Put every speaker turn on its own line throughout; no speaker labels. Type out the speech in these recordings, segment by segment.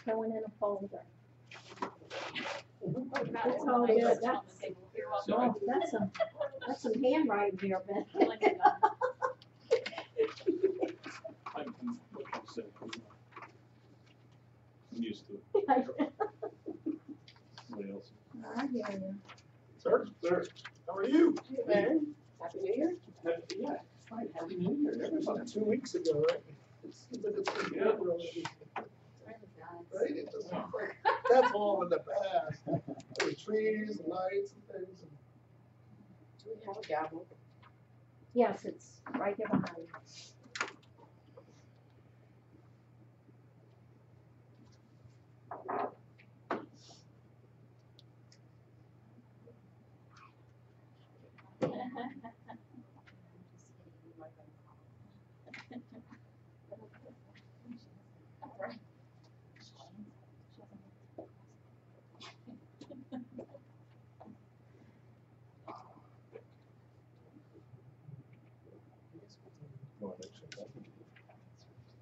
going in a folder.
It's
all good.
So,
That's some handwriting here, Ben.
I'm used to it. Somebody else.
I hear you.
Sir, how are you?
Hey, man. Happy New Year.
Yeah, fine. Happy New Year. That was about 2 weeks ago, right? It seems like it's been
Yeah.
already. Right? It doesn't look like that's all in the past. There were trees and lights and things.
Do we have a gavel?
Yes, it's right there behind you.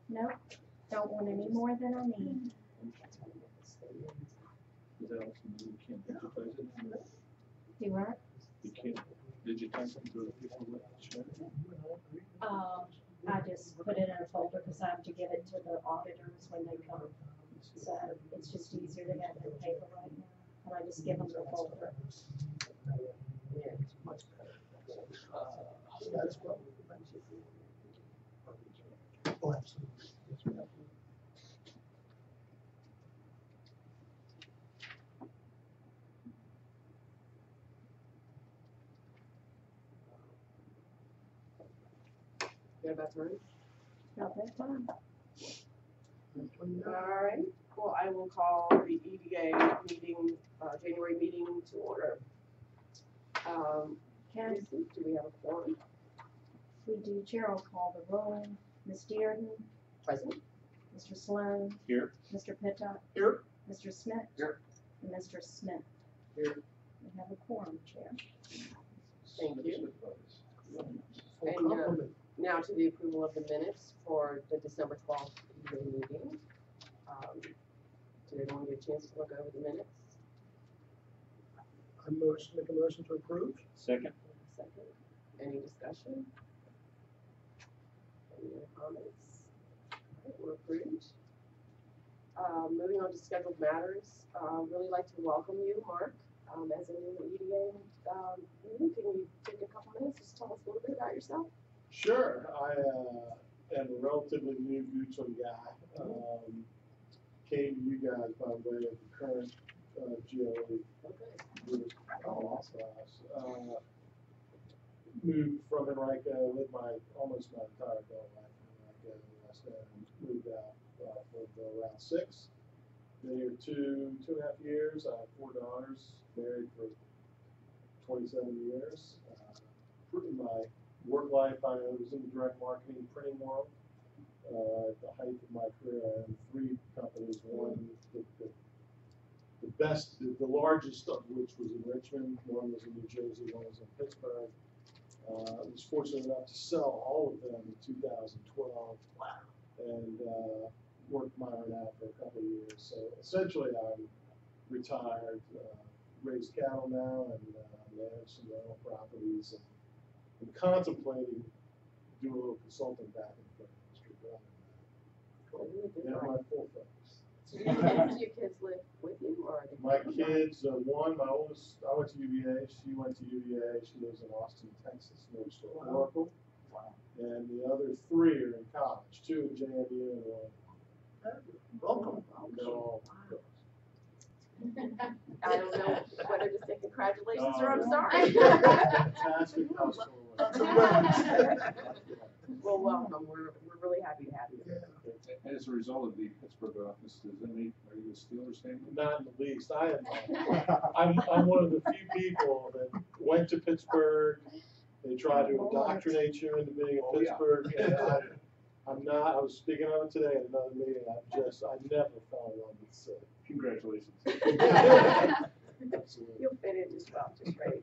Nope, don't want any more than I need.
Is that also you can't digitize it?
Do what?
You can't digitize it through the people that share it?
I just put it in a folder because I have to give it to the auditors when they come. So it's just easier to have it in paper right now. And I just give them the folder.
Yeah, it's much better.
That's well. Oh, absolutely.
You have that time?
No, that's fine.
All right. Well, I will call the EDA meeting, January meeting to order.
Okay,
Do we have a quorum?
we do. Gerald call the roll. Ms. Dearden,
Present.
Mr. Sloan,
Here.
Mr. Pittup,
Here.
Mr. Smith,
Here.
and Mr. Smith.
Here.
We have a quorum, Chair.
Thank you.
Full
And,
complement.
Now to the approval of the minutes for the December 12th EDA meeting. Did everyone get a chance to look over the minutes?
Make a motion to approve.
Second.
Second. Any discussion? Any other comments? All right, we're approved. Moving on to scheduled matters, really like to welcome you, Mark, as a new EDA meeting. Can you take a couple minutes just tell us a little bit about yourself?
Sure, I am a relatively new Gucci guy. Came to you guys by way of the current GLE group. Moved from Henrico, lived almost my entire adult life in Henrico, West End. Moved out for around 6. Been here 2.5 years. I have 4 daughters. Married for 27 years. My work life, I was in the direct marketing printing world. At the height of my career, I owned 3 companies. One, the largest of which was in Richmond. One was in New Jersey. One was in Pittsburgh. I was fortunate enough to sell all of them in 2012. And worked mine out for a couple of years. So essentially, I'm retired. Raised cattle now and manage some rental properties. And I'm contemplating doing a little consulting back in the industry. Now my full focus.
Do your kids live with you, or are they?
My kids, my oldest, I went to UVA. She went to UVA. She lives in Austin, Texas, next to Oracle.
Wow.
And the other 3 are in college. 2 at JMU and 1.
Welcome.
They're all
I don't know whether to say congratulations or I'm sorry.
fantastic household.
Well, welcome. We're really happy to have you.
Yeah.
As a result of the Pittsburgh office, are you a Steelers fan?
Not in the least. I'm one of the few people that went to Pittsburgh. They tried to indoctrinate you into being a Pittsburgh. And I'm not. I was speaking of it today at another meeting. I never fell in love with the city.
Congratulations.
Absolutely.
You'll fit in just well, just right.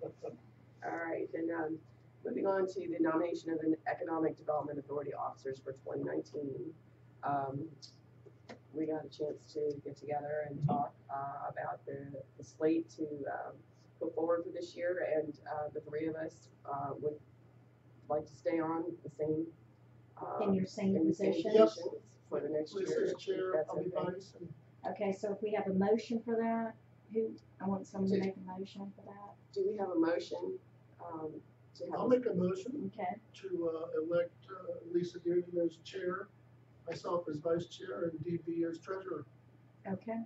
All right, and moving on to the nomination of an Economic Development Authority officers for 2019. we got a chance to get together and talk, about the slate to, put forward for this year, and, the three of us, would like to stay on the same,
In your same
in the same
position?
Yep.
positions for the next
Lisa
year.
as
if
chair,
that's
I'll be
okay.
vice, and
Okay, so if we have a motion for that, I want someone to make a motion for that.
Do we have a motion, to have?
I'll make a motion
Okay,
to elect Lisa Dearden as chair, myself as vice chair, and DB as treasurer.
okay.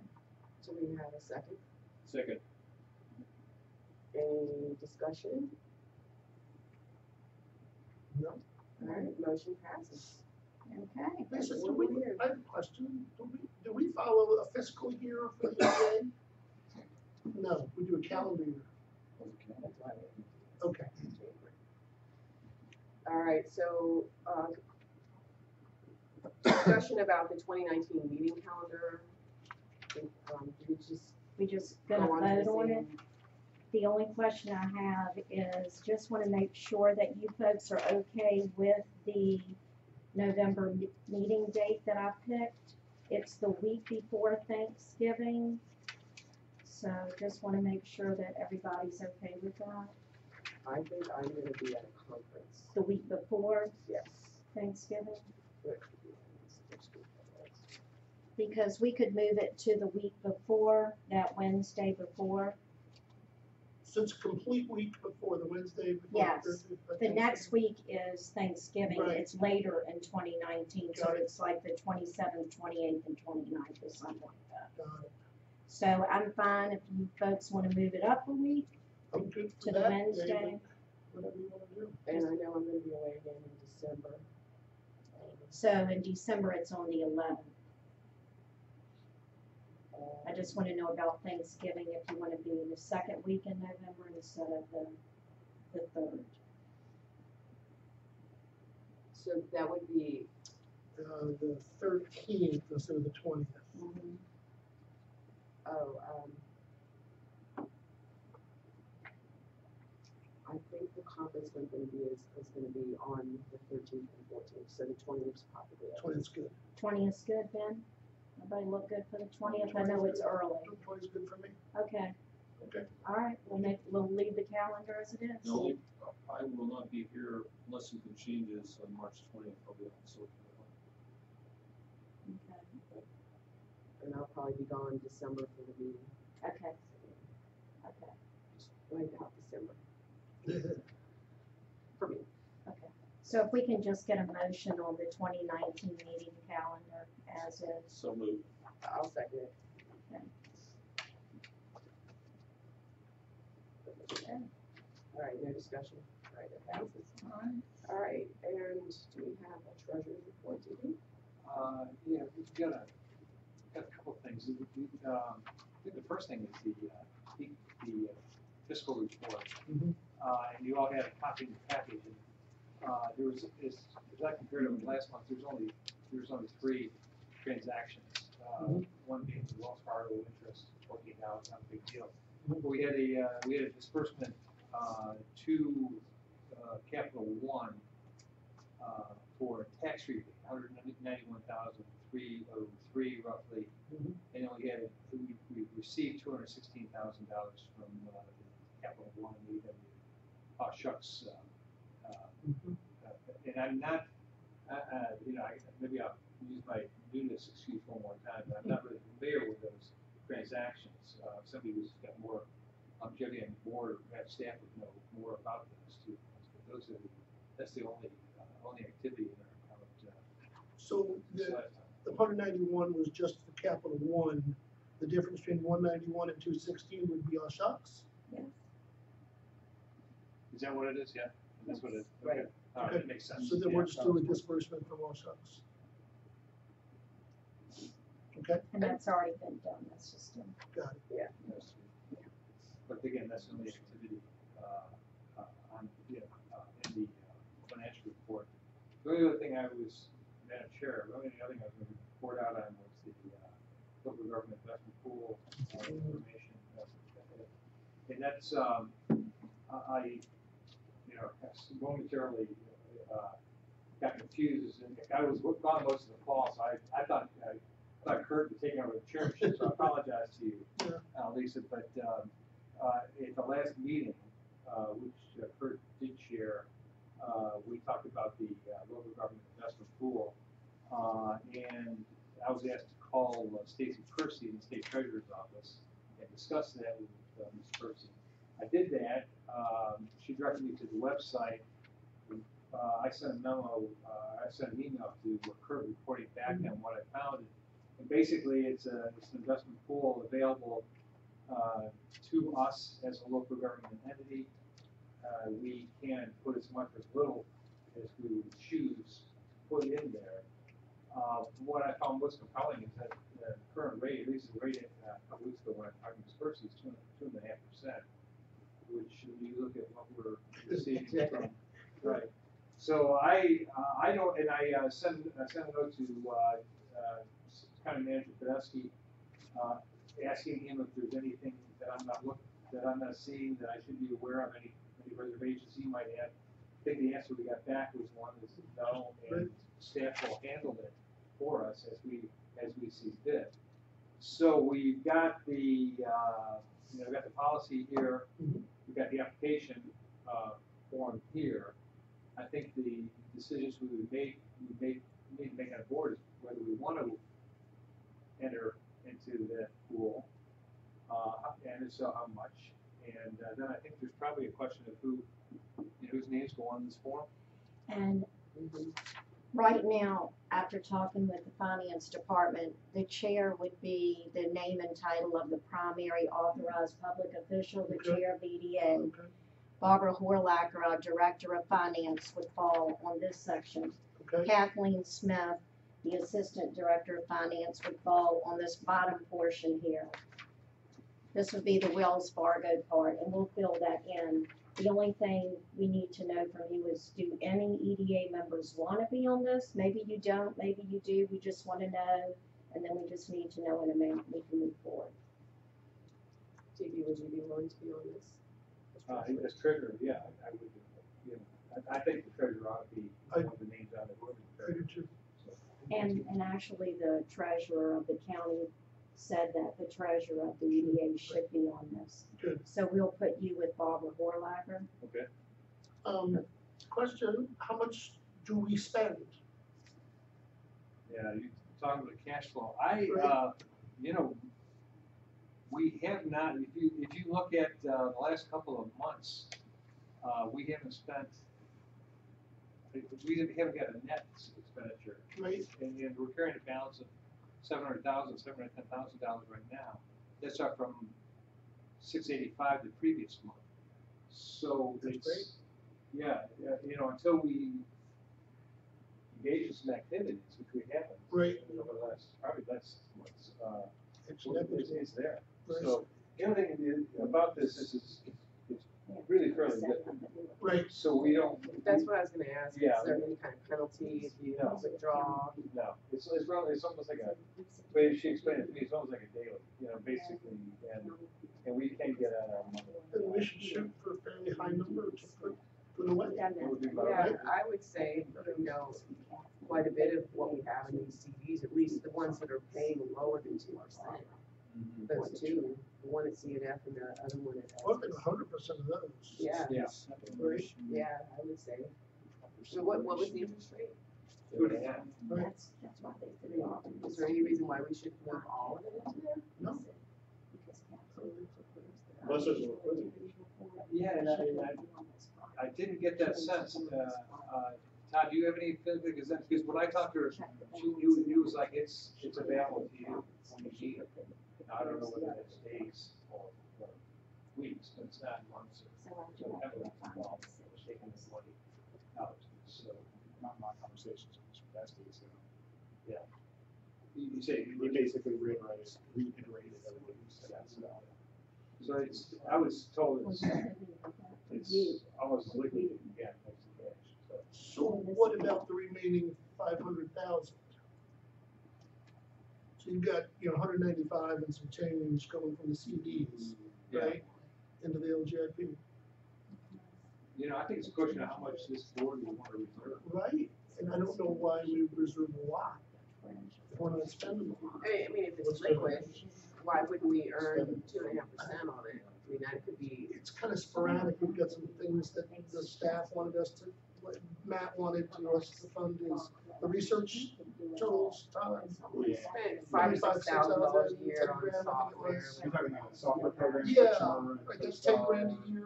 Do we have a second?
Second.
Any discussion?
No?
All right, motion passes.
Okay.
Lisa,
One more year.
I have a question. Do we follow a fiscal year for the EDA? No, we do a calendar year.
That's why we-
Okay.
All right, so, discussion about the 2019 meeting calendar.
We just gonna
go on to the
vote on it.
same-
The only question I have is just wanna make sure that you folks are okay with the November meeting date that I picked. It's the week before Thanksgiving. So just wanna make sure that everybody's okay with that.
I think I'm gonna be at a conference,
The week before
yes.
Thanksgiving,
But-
because we could move it to the week before, that Wednesday before.
So it's a complete week before the Wednesday before.
Yes.
Thursday, but
The next week is Thanksgiving,
Right.
it's later in 2019, so
Got it.
it's like the 27th, 28th, and 29th or something like that.
Got it.
So I'm fine if you folks wanna move it up a week,
I'm good for
To the
that.
Wednesday.
David. Whatever you wanna do.
And I know I'm gonna be away again in December.
so in December it's on the 11th. I just wanna know about Thanksgiving, if you wanna be the second week in November instead of the third.
So that would be,
The 13th instead of the 20th.
oh, I think the conference I'm gonna be is gonna be on the 13th and 14th, so the 20th is probably. it.
20th is good.
20th is good, Ben? Everybody look good for the 20th? I know it's early.
20th is good for me.
Okay.
Okay.
All right, we'll leave the calendar as it is.
The only, I will not be here unless you can change this on March 20th, I'll be on so.
Okay.
And I'll probably be gone December for the meeting,
Okay. Okay.
like out December, for me.
Okay. So if we can just get a motion on the 2019 meeting calendar as is.
So moved.
I'll second it.
Okay.
All right, no discussion. All right, that passes.
All right.
All right, and do we have a treasurer's report, do we?
Yeah, we've got a couple of things. I think the first thing is the fiscal report.
Mhm.
And you all had a copy in the package. And, there was, as I compared them last month, there was only 3 transactions. One being the Wells Fargo interest, $14, not a big deal. But we had a disbursement to Capital One for tax rebate, $191,303 roughly.
Mhm.
And then we received $216,000 from Capital One and EDA. Oh shucks.
Mhm.
And I'm not, maybe I'll use my newness excuse one more time, but I'm not really familiar with those transactions. Somebody who's got more longevity on the board, or perhaps staff would know more about those two. But that's the only activity in our account.
So
this
the
last time.
191 was just for Capital One. The difference between 191 and 216 would be our shocks.
Is that what it is? Yeah, that's what it is.
Right.
Okay. All right, that makes sense.
So then
Yeah.
we're just doing disbursement from all shocks. Okay,
And that's already been done, that's just done.
got it.
Yes. But again, that's the only activity, on, in the financial report. The only other thing I was, Madam Chair, the only other thing I was going to report out on was the, local government investment pool, information. And that's, I momentarily, got confused, and I was gone most of the fall, so I thought, I thought Kurt was taking over the chairmanship, so I apologize to you, Lisa, but, at the last meeting, which Kurt did chair, we talked about the, local government investment pool, and I was asked to call Stacy Percy in the state treasurer's office and discuss that with Ms. Percy. I did that. She directed me to the website. I sent a memo, I sent an email to Kurt reporting back on what I found. And basically, it's an investment pool available to us as a local government entity. We can put as much or as little as we would choose to put in there. What I found most compelling is that the current rate, at least the rate a couple weeks ago when I talked to Ms. Percy, is 2.5%, which when you look at what we're receiving from, right. So I don't, and I sent a note to County Manager Podesky, asking him if there's anything that I'm not seeing that I should be aware of, any reservations he might have. I think the answer we got back was one is no, and staff will handle it for us as we see fit. So we've got the we've got the policy here, we've got the application form here. I think the decisions we need to make on the board is whether we want to enter into that pool, and if so, how much. And then I think there's probably a question of whose names go on this form.
And right now, after talking with the finance department, the chair would be the name and title of the primary authorized public official, the chair of the EDA.
Okay.
Barbara Horlacher, our director of finance, would fall on this section.
Okay.
Kathleen Smith, the assistant director of finance, would fall on this bottom portion here. This would be the Wells Fargo part, and we'll fill that in. The only thing we need to know from you is, do any EDA members want to be on this? Maybe you don't, maybe you do, we just want to know, and then we just need to know an amount, we can move forward.
JD, would you be willing to be on this?
As treasurer, yeah, I would. You know, I think the treasurer ought to be one of the names on the board.
I do too.
And actually, the treasurer of the county said that the treasurer of the EDA should be on this.
Good.
So we'll put you with Barbara Horlacher.
Okay.
Question, how much do we spend?
Yeah, you talking about cash flow. You know, we have not. If you look at the last couple of months, we haven't spent. We haven't got a net expenditure,
Right.
and we're carrying a balance of $710,000 right now. That's up from $685 the previous month. So
That's
it's
great.
yeah, you know, until we engage in some activities, which we haven't
Right.
over the last 6 months,
It's
it's there.
Right.
So the other thing about this is it's really fairly good.
Right.
So we don't.
That's what I was gonna ask, is
Yeah.
there any kind of penalty if you
No.
withdraw?
No, it's almost like a, the way she explained it to me, it's almost like a daily, you know, basically, and we can't get out our money.
Then we should shoot for a fairly high number to put away.
It would be about
Yeah,
right.
I would say, quite a bit of what we have in these CDs, at least the ones that are paying lower than 2%.
Mhm.
Those two, the one at CNF and the other one at.
Well, I think 100% of those.
Yeah,
Yeah.
Right.
yeah, I would say. So what was the interest rate?
2.5.
That's why they threw it off.
Is there any reason why we should move all of it into there?
No.
Unless there's a liquidity.
Yeah, and I didn't get that sense. Todd, do you have any feeling, because when I talked to her, it was like, it's available to you when you need it. Now, I don't know whether that's days or weeks, but it's not months or heavily involved in taking this money out. So,
Not my conversations with Mr. Bestie, so.
yeah. You say,
We basically reiterated everything you said, so.
so I was told it's almost as liquid as you can get next to cash, so.
So what about the remaining 500,000? So you've got, 195 and some change coming from the CDs,
Yeah.
right? Into the LGIP,
You know, I think it's a question of how much this board will want to reserve.
right? And I don't know why we reserve a lot. We're not spending them.
I mean, if it's liquid, why wouldn't we earn 2.5% on it? I mean, that could be,
It's kind of sporadic. We've got some things that the staff wanted us to, what Matt wanted to us to fund is the research tools, time.
we spend $5,000 or $6,000 a year on software.
You're talking about the software program?
Yeah,
Summer,
I guess 10 grand a year.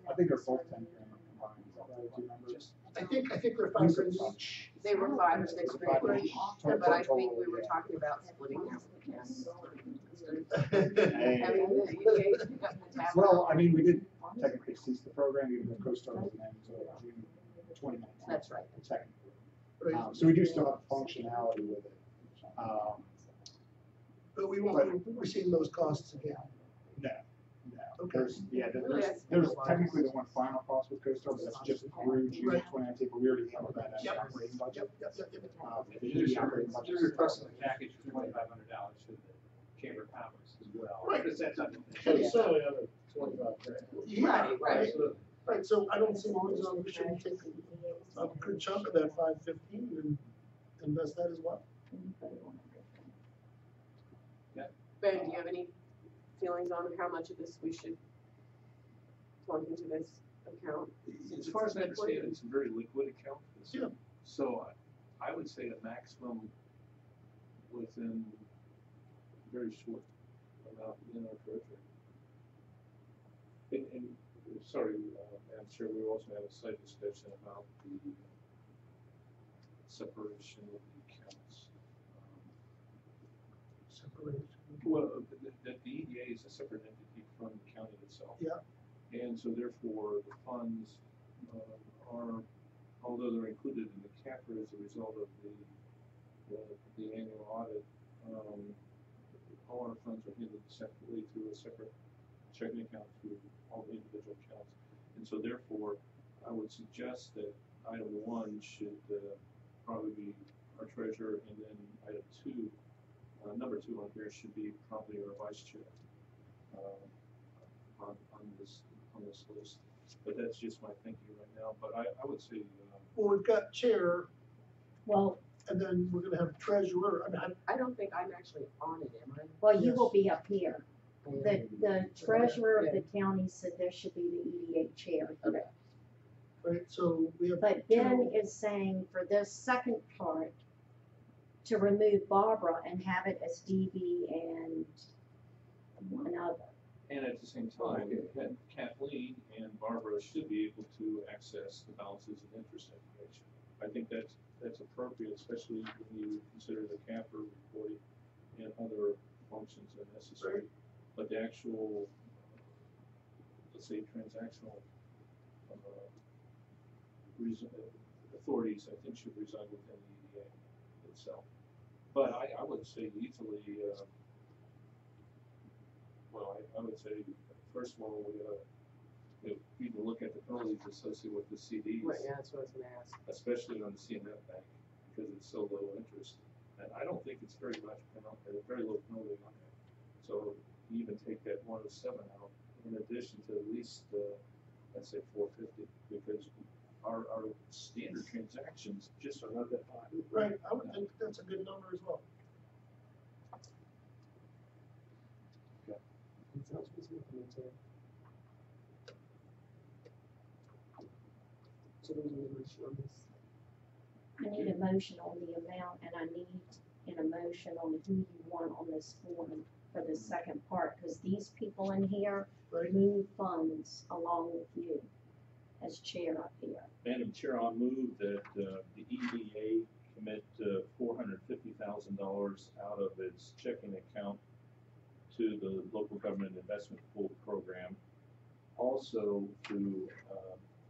I think they're both 10 grand combined, is that right, two numbers?
I think they're 5 grand each.
They were 5 or 6 grand each, but I think we were talking about splitting out the costs. Having the EDA pick up the tab.
Well, I mean, we did technically cease the program, even though CoStar wasn't in until June 2019.
That's right.
Technically.
Right.
So we do still have functionality with it.
But we won't be receiving those costs again.
No, no.
Okay.
There's technically the one final cost with CoStar, but that's just through June
Right.
2019, but we already handled that as
Yep.
an operating budget.
Yep.
The EDA operating budget.
You're requesting a package for $2,500 for the Chamber of Commerce as well.
Right.
Because that's not-
It's only under 25 grand.
Yeah,
Right.
Right, so I don't see any reason we shouldn't take a good chunk of that 515 and invest that as well.
Ben, do you have any feelings on how much of this we should plunk into this account?
As far as I understand it, it's a very liquid account.
Yeah.
So I would say a maximum within very short amount in our treasury. And sorry, Madam Chair, we also had a side discussion about the separation of the accounts.
Separation.
Well, that the EDA is a separate entity from the county itself.
Yeah.
And so therefore, the funds are, although they're included in the CAFR as a result of the annual audit, all our funds are handled separately through a separate checking account through all the individual accounts. And so therefore, I would suggest that item 1 should probably be our treasurer, and then item 2, number 2 on here should be probably our vice chair on this list. But that's just my thinking right now. But I would say
Well, we've got chair,
Well,
and then we're gonna have treasurer. I mean,
I don't think I'm actually on it, am I?
well, you will be up here. The treasurer of the county said there should be the EDA chair here.
right, so we have.
But Ben is saying for this second part, to remove Barbara and have it as DB and another.
and at the same time, Kathleen and Barbara should be able to access the balances and interest information. I think that's appropriate, especially when you consider the CAFR reporting and other functions are necessary. But the actual, let's say, transactional authorities, I think, should reside within the EDA itself. But I would say easily, I would say, first of all, we need to look at the penalties associated with the CDs.
Right, yeah, that's what I was gonna ask.
Especially on the CNF bank, because it's so low interest. And I don't think it's very much penalty, very low penalty on it. So you even take that 107 out, in addition to at least, let's say 450, because our standard transactions just are not that high.
Right, I would think that's a good number as well.
So there's a motion on this.
I need a motion on the amount, and I need a motion on who you want on this form for the second part, because these people in here
Right.
move funds along with you as chair up here.
Madam Chair, I'll move that the EDA commit $450,000 out of its checking account to the local government investment pool program. Also to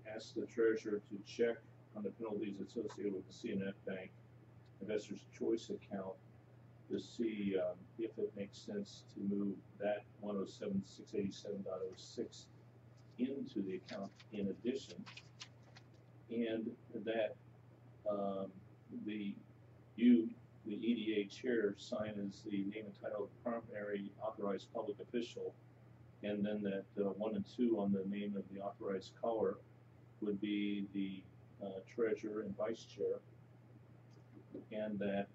ask the treasurer to check on the penalties associated with the CNF Bank Investors Choice account to see if it makes sense to move that 107,687.06 into the account in addition, and that the EDA chair sign as the name and title of the primary authorized public official, and then that 1 and 2 on the name of the authorized caller would be the treasurer and vice chair, and that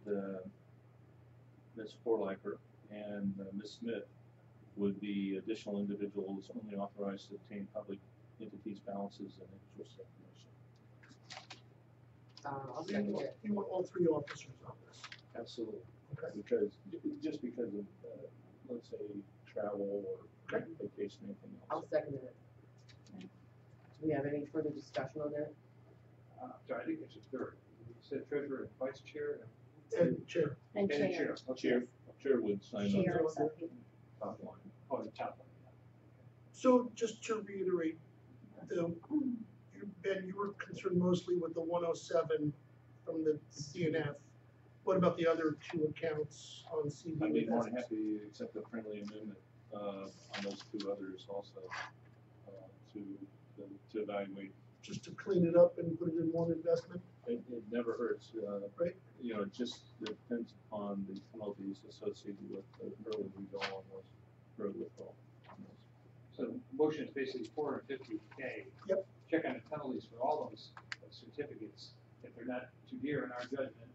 Ms. Forlifer, and Ms. Smith would be additional individuals only authorized to obtain public entities balances and interest information.
I'll second it.
You want all three officers on this?
Absolutely.
Okay.
Because, just because of, let's say, travel or vacation, anything
I'll
else.
second it. Do we have any further discussion on that?
Sorry, I think it's a third. You said treasurer and vice chair
And chair.
And
and
chair.
chair.
Chair would sign
Chair
up
is up here.
top line.
Oh, the top one.
So just to reiterate, Ben, you were concerned mostly with the 107 from the DNF. What about the other two accounts on CD?
I'd be more than happy to accept a friendly amendment, on those two others also, to evaluate.
Just to clean it up and put it in one investment?
It never hurts,
Right.
you know, it just depends upon the penalties associated with the early withdrawal on those, early withdrawal on those.
So the motion is basically $450K.
Yep.
Check on the penalties for all those certificates. If they're not too dear in our judgment,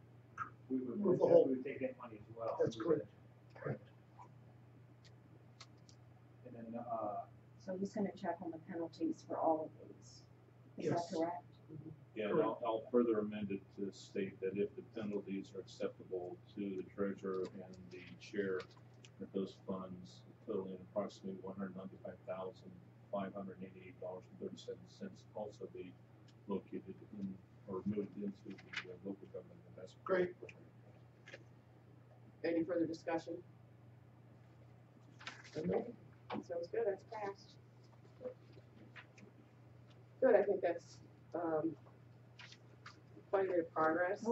we
Move the whole-
would take that money as well.
That's correct.
And then,
So he's gonna check on the penalties for all of these. Is that
Yes.
correct?
Yeah, and I'll further amend it to state that if the penalties are acceptable to the treasurer and the chair, that those funds totaling approximately $195,588.37 also be located in, or moved into the local government investment.
Great.
Any further discussion? Okay, sounds good, that's passed. Good, I think that's, quite a bit of progress.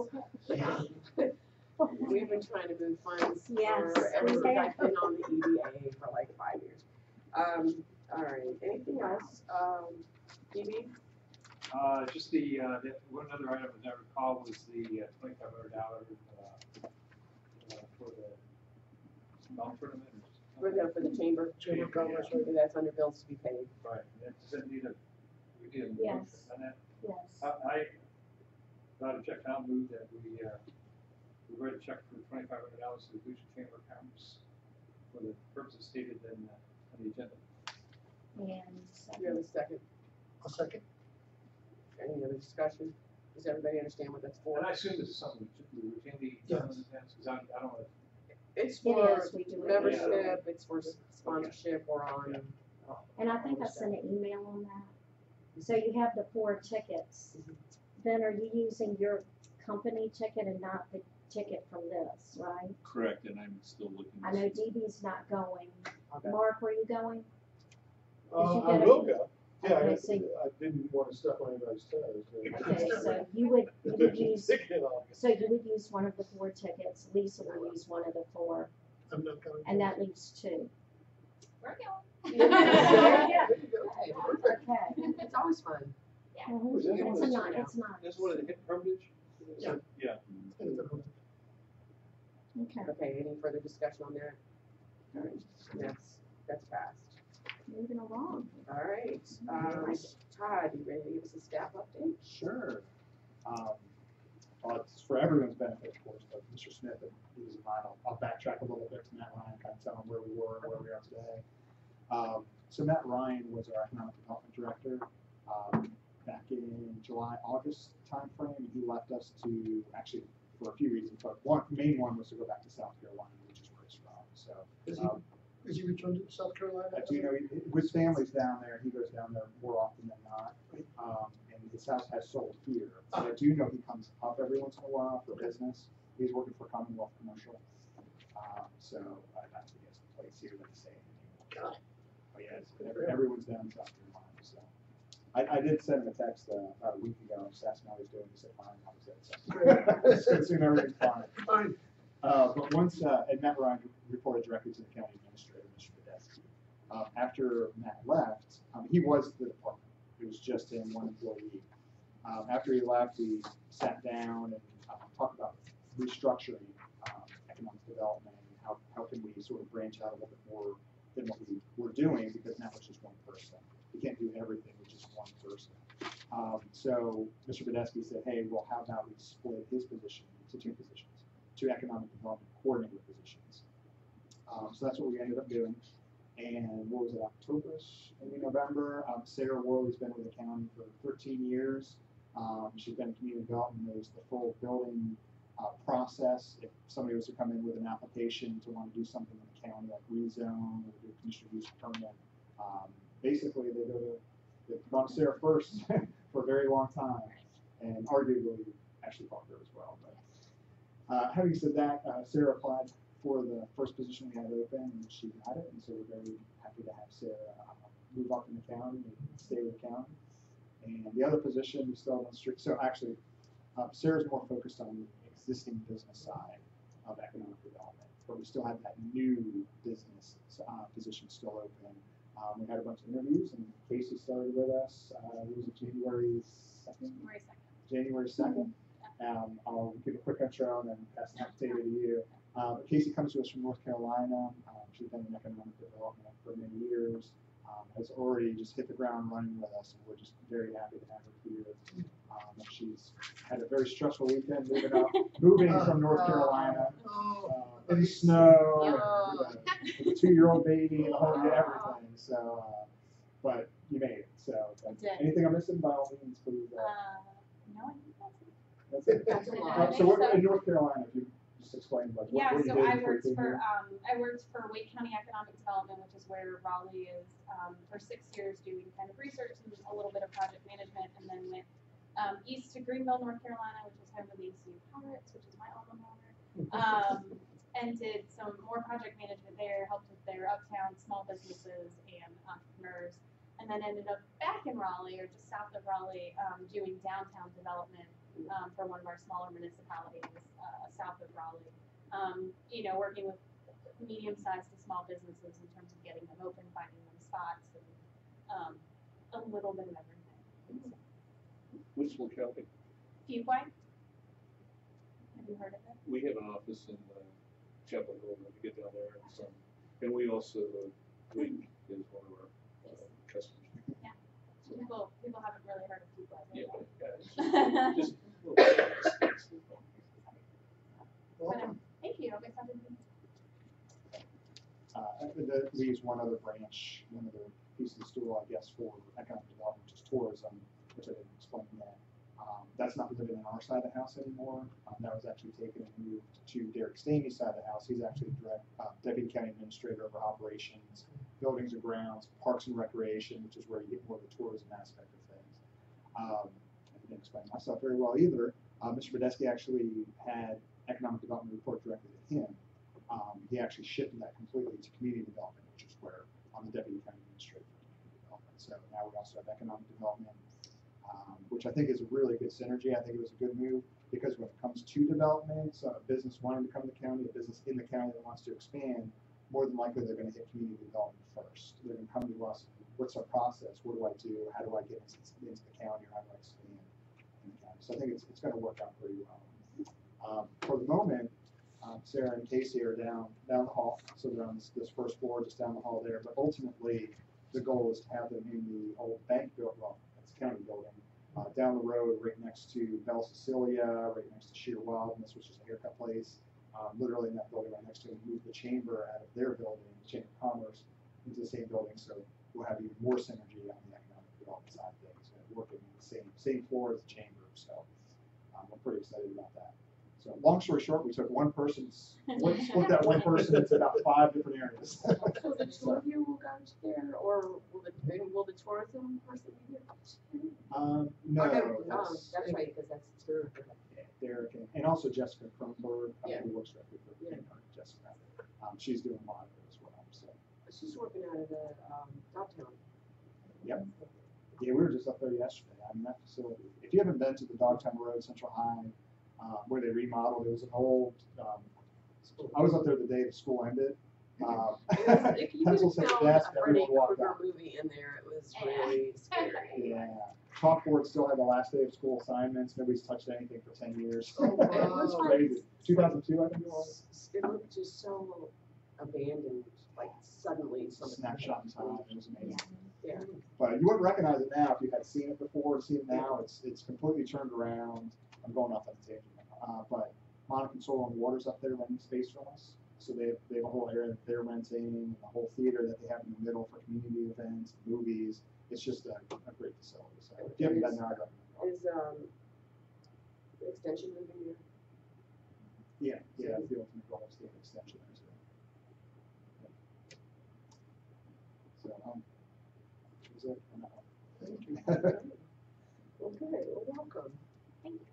We've been trying to move funds
Yes,
forever.
we
I've been on the EDA for like 5 years. All right, anything else? DB?
just the one other item as I recall was the $2,500 for the golf tournament.
We're there for the chamber.
Chamber of Commerce, right?
That's under bills to be paid.
Right, does that need we need a motion
Yes.
on that?
Yes.
I got a check, I'll move that we write a check for $2,500 to the Lucia Chamber of Commerce for the purposes stated on the agenda.
And
Do you have a second?
A second.
Any other discussion? Does everybody understand what that's for?
And I assume this is something we routinely
Yes.
done in the past, because I don't want
It's
it
for
is, we do it.
membership, it's for sponsorship, or on.
And I think I sent an email on that. So you have the 4 tickets. Then are you using your company ticket and not the ticket from this, right?
Correct, and I'm still looking.
I know DB's not going.
Okay.
Mark, were you going?
I
get
will
a-
go. Yeah,
Okay, so-
I didn't want to step on anybody's toes.
Okay, so you would use,
Ticket on it.
so you would use one of the 4 tickets, Lisa would use one of the 4,
I'm not going.
and that leaves 2.
We're going.
Yeah.
There you go. Hey, perfect.
Okay.
It's always fun.
Mhm.
Was that
It's
one
a
that's-
night, it's nice.
That's one of the hit privilege?
Yeah.
Yeah.
Okay,
Okay, any further discussion on that? All right, that's passed.
moving along.
All right, Todd, you ready to give us a staff update?
Sure. Well, it's for everyone's benefit, of course, but Mr. Smith, he was in mine. I'll backtrack a little bit to Matt Ryan, kind of tell him where we were and where we are today. So Matt Ryan was our economic development director back in July, August timeframe, and he left us to actually for a few reasons, but main one was to go back to South Carolina, which is where he's from. So
Is he returned to South Carolina?
I do know his family's down there. He goes down there more often than not, and his house has sold here. But I do know he comes up every once in a while for business. He's working for Commonwealth Commercial, so I think he has a place here that he's staying anymore. But yeah, everyone's down in South Carolina. So I did send him a text about a week ago, just asking how he's doing. He said fine. I was at so soon everything's fine.
Fine.
But once, and Matt Ryan reported directly to the county administrator, Mr. Badesky. After Matt left, he was the department. It was just him, one employee. After he left, we sat down and talked about restructuring economic development and how can we sort of branch out a little bit more than what we were doing, because now it's just one person. We can't do everything with just one person. So Mr. Badesky said, hey, well, how about we split his position into 2 positions? 2 economic development coordinator positions. So that's what we ended up doing. And what was it, October-ish, maybe November? Sarah Worley's been with the county for 13 years. She's been in community development, knows the full building process. If somebody was to come in with an application to want to do something in the county, like rezone or do a conditional use permit, basically they've gone to Sarah first for a very long time, and arguably actually fought her as well. But having said that, Sarah applied for the first position we had open, and she got it, and so we're very happy to have Sarah move up in the county and stay with the county. And the other position we still on the street. So actually, Sarah's more focused on the existing business side of economic development, but we still have that new business position still open. We had a bunch of interviews, and Casey started with us. It was January 2nd. January 2nd. I'll give a quick intro and then pass the data to you. But Casey comes to us from North Carolina. She's been in economic development for many years. Has already just hit the ground running with us, and we're just very happy to have her here. She's had a very stressful weekend moving from North Carolina in the snow, with a 2-year-old baby, and the whole everything. So, but you made it. So, anything I'm missing, by all means, please.
No, I think that's it.
That's it.
That's
So, what in North Carolina? If you just explain, like,
Yeah,
what you
so
did
I
before you
worked for Wake County Economic Development, which is where Raleigh is, for 6 years doing kind of research and a little bit of project management, and then went east to Greenville, North Carolina, which is home of the ECU Pirates, which is my alma mater, and did some more project management there, helped with their uptown small businesses and entrepreneurs, and then ended up back in Raleigh, or just south of Raleigh, doing downtown development for one of our smaller municipalities south of Raleigh. Working with medium-sized to small businesses in terms of getting them open, finding them spots, and a little bit of everything.
Which locality?
Fuquay? Have you heard of it?
We have an office in Chapel Hill, when we get down there, and we also, Wink is one of our customers.
Yeah. People haven't really heard of Fuquay.
Yeah, just a little bit.
Welcome.
Thank you. I'm excited to be
we use one other branch, one other piece of the stool, I guess, for economic development, which is tourism, which I didn't explain yet. That's not living in our side of the house anymore. That was actually taken and moved to Derek Stamey's side of the house. He's actually Deputy County Administrator over operations, buildings and grounds, parks and recreation, which is where you get more of the tourism aspect of things. I didn't explain myself very well either. Mr. Badesky actually had economic development report directly to him. He actually shifted that completely to community development, which is where I'm the Deputy County Administrator for community development. So now we also have economic development, which I think is a really good synergy. I think it was a good move because when it comes to development, so a business wanting to come to the county, a business in the county that wants to expand, more than likely they're going to hit community development first. They're going to come to us. What's our process? What do I do? How do I get into the county, or how do I expand in the county? So I think it's going to work out pretty well. For the moment, Sarah and Casey are down the hall, so they're on this first floor, just down the hall there. But ultimately, the goal is to have them in the old bank building, well, that's county building, down the road, right next to Bell Cecilia, right next to Sheer Wildness, which is a haircut place. Literally in that building right next to them, move the chamber out of their building, the Chamber of Commerce, into the same building, so we'll have even more synergy on the economic development side of things, working in the same floor as the chamber. So we're pretty excited about that. So long story short, we took one person's, split that one person into about 5 different areas.
So the two of you will go to there, or will the tourism person be there?
No,
That's right, because that's tourism.
Yeah, Derek and also Jessica Kronberg,
Yeah.
who works directly for Jessica. She's doing a lot of it as well. So
She's working out of the downtown.
yep. Yeah, we were just up there yesterday. I mean, that facility. If you haven't been to the Dogtown Road Central High, where they remodeled, it was an old. I was up there the day the school ended.
You
Pencil
could
set
film
desk,
a Freddy
everyone walked
Krueger
out.
movie in there. It was really scary.
Yeah. Chalkboard still had the last day of school assignments. Nobody's touched anything for 10 years.
Oh, wow.
It was like,
Crazy. 2002, I think it was.
it looked just so abandoned, like suddenly something.
Snapshot in time. It was amazing.
Yeah.
But you wouldn't recognize it now if you had seen it before. Seen it now, it's completely turned around. I'm going off on a tangent. But Monica and Soul on Waters up there renting space from us. So they have a whole area that they're renting, a whole theater that they have in the middle for community events, movies. It's just a great facility. So if you haven't been there, I'd recommend it.
Is, the extension moving here?
Yeah, the ultimate goal is the extension there too. So, is it? Or not?
Thank you.
Okay, well, welcome.
Thank you.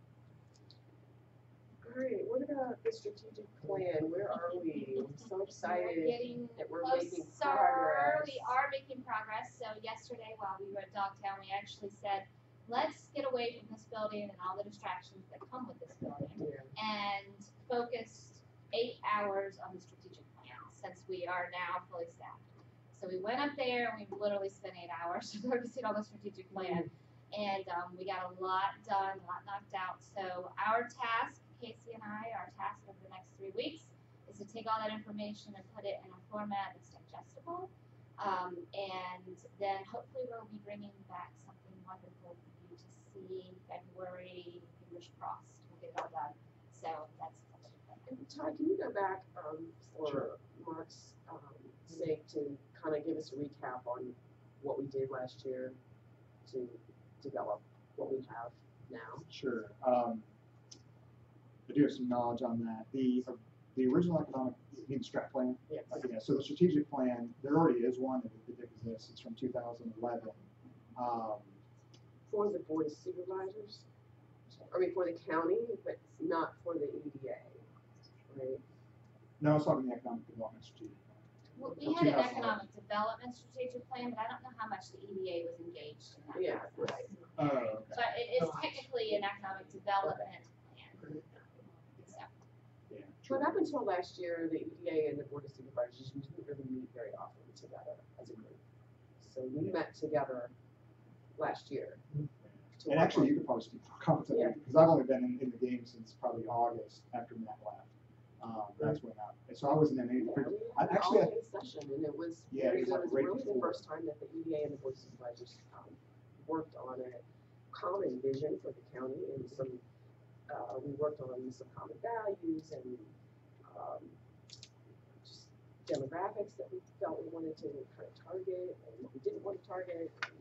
All right, what about the strategic plan? Where are we? I'm so
We're
excited
getting
that we're
closer.
making progress.
We are making progress. So yesterday while we were at Dogtown, we actually said, let's get away from this building and all the distractions that come with this building
Yeah.
and focus 8 hours on the strategic plan since we are now fully staffed. So we went up there and we literally spent 8 hours focusing on the strategic plan. And we got a lot done, a lot knocked out. So our task, Casey and I, our task over the next 3 weeks is to take all that information and put it in a format that's digestible. And then hopefully we'll be bringing back something wonderful for you to see February, fingers crossed, we'll get it all done. So that's
And Todd, can you go back for
Sure.
Mark's sake to kind of give us a recap on what we did last year to develop what we have now?
Sure. I do have some knowledge on that. The original economic, you mean strat plan?
Yes.
Yeah, so the strategic plan, there already is one that exists. It's from 2011.
For the board of supervisors, I mean, for the county, but not for the EDA, right?
No, I was talking the economic development strategic plan.
well, we
From
had an
2011.
economic development strategic plan, but I don't know how much the EDA was engaged in that.
Yeah,
process.
right.
Oh, okay.
So it is technically an economic development plan. So,
Yeah.
But up until last year, the EDA and the board of supervisors didn't really meet very often together as a group. So we met together last year. to
And
work
actually,
on-
you could probably speak more confidently
Yeah.
because I've only been in the game since probably August after Matt left. That's when and so I wasn't in any.
Yeah, we
I
had an
actually had,
all-day session, and it was
Yeah,
very
it was
good.
like
It was
right
really the
before.
first time that the EDA and the board of supervisors worked on a common vision for the county, and some we worked on some common values and just demographics that we felt we wanted to kind of target and what we didn't want to target. And,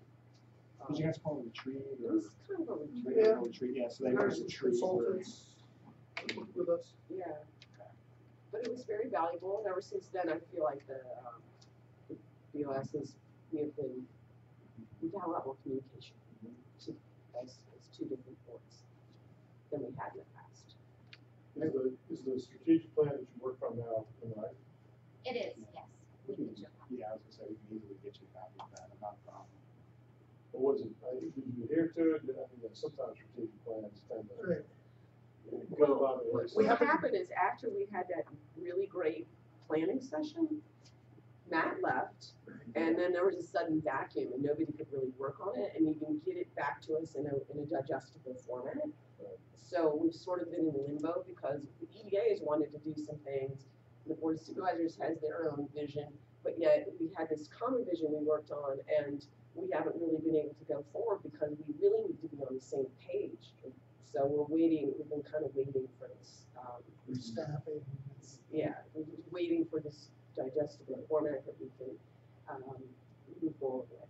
did you guys call it a retreat
it
or?
was kind of a retreat.
Yeah.
Retreat, yeah, so they were
There's
a retreat.
consultants work with us.
Yeah. But it was very valuable, and ever since then, I feel like the BOS we've got a lot more communication as two different boards than we had in the past.
Is the strategic plan that you work from now in life?
it is, yes. We can jump on.
Yeah, I was gonna say, we can easily get you a copy of that, not a problem.
Or was it, did you adhere to it? I mean, sometimes strategic plans tend to
Right.
go by the
we
wayside.
What
haven't-
happened is after we had that really great planning session, Matt left, and then there was a sudden vacuum, and nobody could really work on it and even get it back to us in a digestible format. So we've sort of been in limbo because the EDA has wanted to do some things, the board of supervisors has their own vision, but yet we had this common vision we worked on, and we haven't really been able to go forward because we really need to be on the same page. So we've been kind of waiting for this,
Staffing.
we're just waiting for this digestible format that we can, move forward with.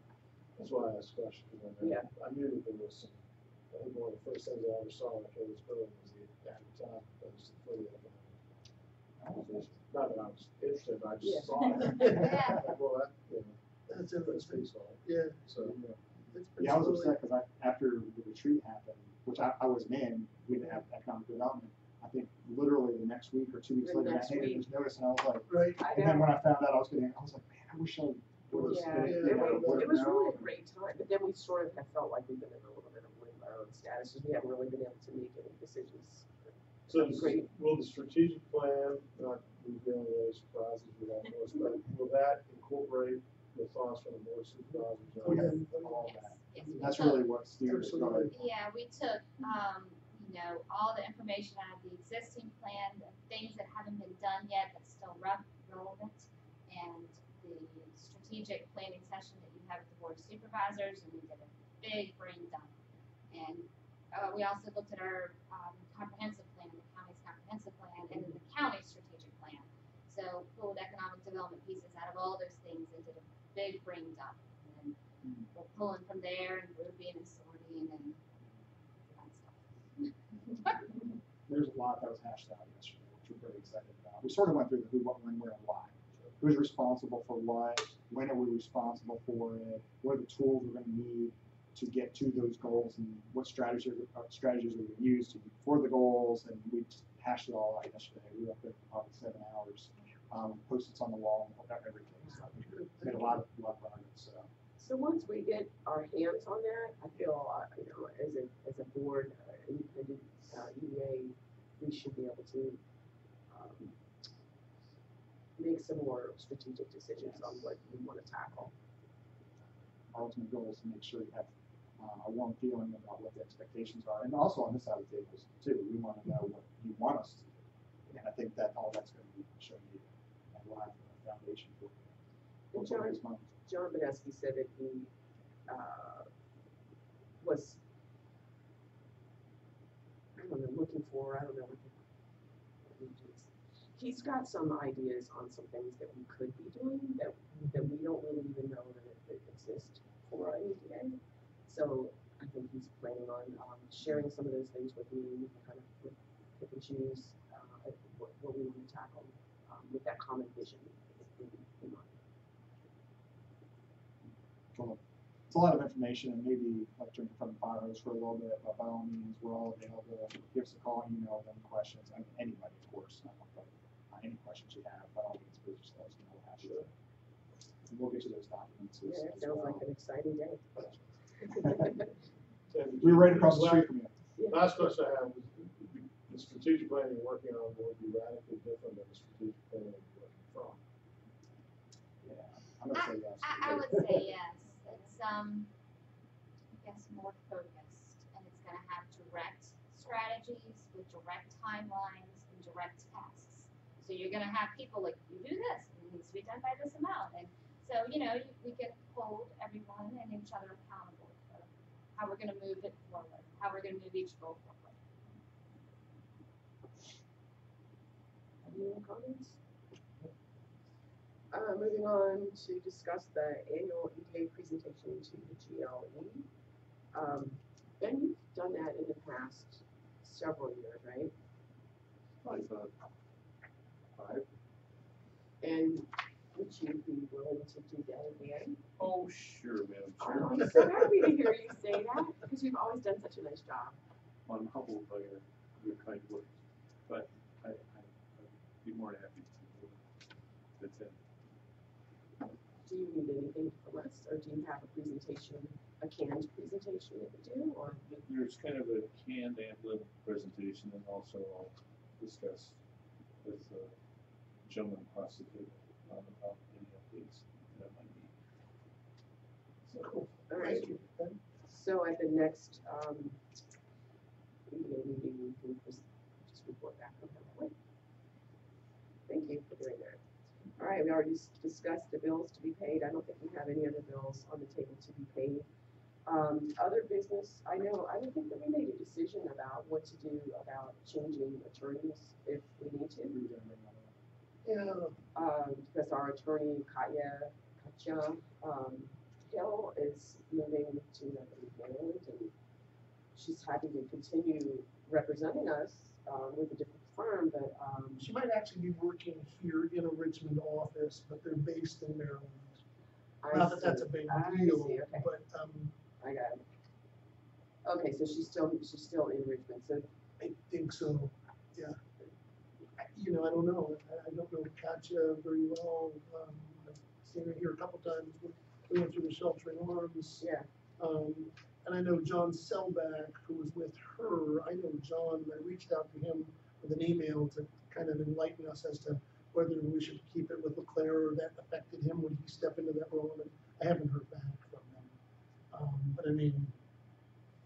That's why I asked the question, because I knew that there was some, I think one of the first things I ever saw when I came to this building was the advertisement that was for the economic. Not that I was interested, but I
Yeah.
just saw it.
Yeah.
Like, well, that,
That's
that's
interesting.
pretty solid.
Yeah.
So,
Yeah, I was upset because after the retreat happened, which I wasn't in, we didn't have economic development. I think literally the next week or 2 weeks
The
later, I
next
handed
week.
this notice and I was like,
Right.
and then when I found out I was like, man, I wish I was.
Yeah,
Yeah,
it was really a
known.
great time, but then we sort of have felt like we've been in a little bit of limbo status, because we haven't really been able to make any decisions.
So
Great.
will the strategic plan, not revealing any surprises we have for us, but will that incorporate the thoughts from the board of supervisors?
Oh, yeah.
All
Yes,
that.
yes.
That's
So-
really what steered us.
Absolutely.
Yeah, we took, all the information out of the existing plan, the things that haven't been done yet that's still relevant, and the strategic planning session that you have with the board of supervisors, and we did a big brain dump. And we also looked at our comprehensive plan, the county's comprehensive comprehensive plan, and then the county strategic plan. So pulled economic development pieces out of all those things and did a big brain dump. And we're pulling from there and grouping and sorting and fun stuff.
There's a lot that was hashed out yesterday, which we're very excited about. We sort of went through the who, what, when, where, and why. Who's responsible for what? When are we responsible for it? What are the tools we're going to need to get to those goals, and what strategies are we going to use for the goals? And we just hashed it all out yesterday. We were up there for probably 7 hours. Post-its on the wall, and everything. So I think we made a lot of progress.
So once we get our hands on that, I feel, as a board, independent EDA, we should be able to make some more strategic decisions on what we want to tackle.
Our ultimate goal is to make sure you have a warm feeling about what the expectations are, and also on this side of the tables too. We want to know what you want us to do, and I think that all that's going to be shown you, and we'll have a foundation for it.
And John Benesky said that he was, looking for, he's got some ideas on some things that we could be doing that we don't really even know that it exists for an EDA. So I think he's planning on sharing some of those things with me, and we can kind of pick and choose what we want to tackle with that common vision in mind.
Well, it's a lot of information, and maybe like drinking from the fire hose for a little bit, but by all means, we're all available. Give us a call, email, any questions. I mean, anybody, of course. But any questions you have, by all means, please just let us know. We're happy to. And we'll get you those documents.
Yeah, it sounds like an exciting day.
We were right across the street from you.
Last question I have is, the strategic plan you're working on will be radically different than the strategic plan you're working from.
Yeah, I'm gonna say yes.
I would say yes. It's I guess more focused, and it's going to have direct strategies with direct timelines and direct tasks. So you're going to have people like, you do this, and it needs to be done by this amount, and so we can hold everyone and each other accountable for how we're going to move it forward, how we're going to move each goal forward.
Any more comments? Moving on to discuss the annual EDA presentation to the GLE. Ben, you've done that in the past several years, right?
Five.
And would you be willing to do that again?
Oh, sure, Madam
Oh,
Chair.
I'm so happy to hear you say that, because you've always done such a nice job.
I'm humbled by your kind words, but I'd be more than happy to. That's it.
Do you need anything from us, or do you have a presentation, a canned presentation that we do, or?
There's kind of a canned amblin presentation, and also I'll discuss with the gentleman across the table about any updates that might be. So,
Cool. All right. So at the next EDA meeting, we can just report back on that. Thank you for doing that. All right, we already discussed the bills to be paid. I don't think we have any other bills on the table to be paid. Other business, I don't think that we made a decision about what to do about changing attorneys if we need to. Because our attorney, Katya Hill, is moving to Maryland, and she's happy to continue representing us with a different firm, but
She might actually be working here in a Richmond office, but they're based in Maryland. Not that that's a big deal,
see, okay.
but
I got it. Okay, so she's still in Richmond, so
I think so. Yeah. I don't know. I don't know Katya very well. I've seen her here a couple times. We went through the sheltering arms.
yeah.
And I know John Selback, who was with her. I know John, and I reached out to him with an email to kind of enlighten us as to whether we should keep it with LeClaire or that affected him when he stepped into that role. And I haven't heard back from them. But I mean,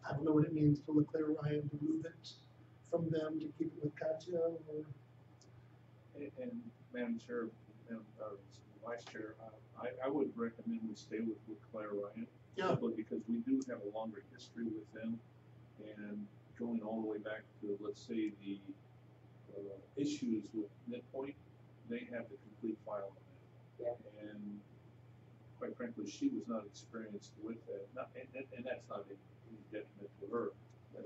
I don't know what it means for LeClaire Ryan to move it from them to keep it with Katya or.
and Madam Chair, Vice Chair, I would recommend we stay with Claire Ryan.
Yeah.
Simply because we do have a longer history with them, and going all the way back to, let's say, the issues with midpoint, they have the complete file on that.
Yeah.
And quite frankly, she was not experienced with that, and that's not any detriment to her.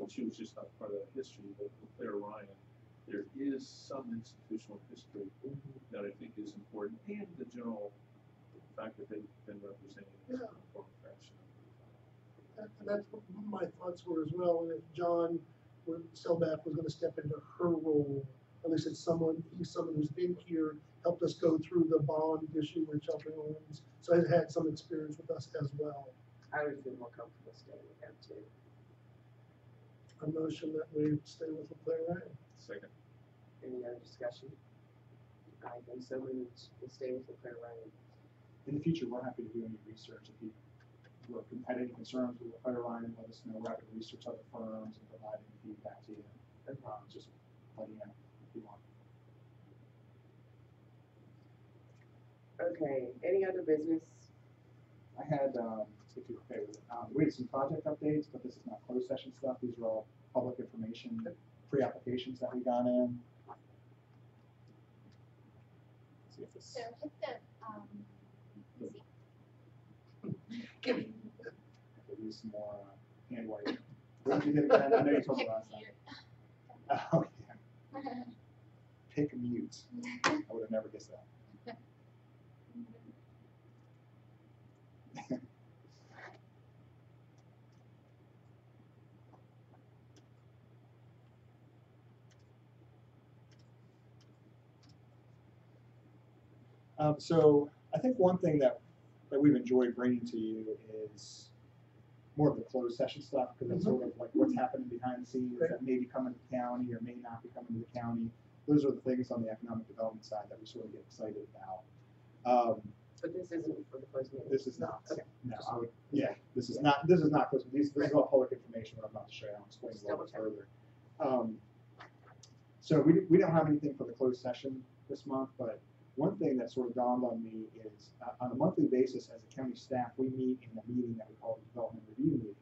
She was just not part of that history, but with Claire Ryan, there is some institutional history that I think is important, and the general fact that they've been represented in some form or fashion.
And that's what my thoughts were as well, and if John Selbach was gonna step into her role, at least it's he's someone who's been here, helped us go through the bond issue with sheltering homes, so has had some experience with us as well.
I would feel more comfortable staying with them too.
A motion that we stay with Claire Ryan.
Second.
Any other discussion? I think so moved, we'll stay with Claire Ryan.
In the future, we're happy to do any research. If you had any concerns with Claire Ryan, let us know. We're happy to research other firms and provide any feedback to you. Just let you know if you want.
Okay, any other business?
I had, if you're okay with it, we had some project updates, but this is not closed session stuff. These are all public information, pre-applications that we got in. Let's see if this.
So hit the,
I could use some more hand writing. What did you get again? I know you told me last time. Oh, yeah. Pick mute. I would have never guessed that. So I think one thing that we've enjoyed bringing to you is more of the closed session stuff, because it's sort of like what's happening behind the scenes that may be coming to the county or may not be coming to the county. Those are the things on the economic development side that we sort of get excited about.
But this isn't for the closed meeting?
This is not.
Okay.
No, this is not closed. This is all public information. What I'm about to show you, I'll explain a little bit further. So we don't have anything for the closed session this month, but one thing that sort of dawned on me is on a monthly basis as a county staff, we meet in a meeting that we call the Development Review Meeting.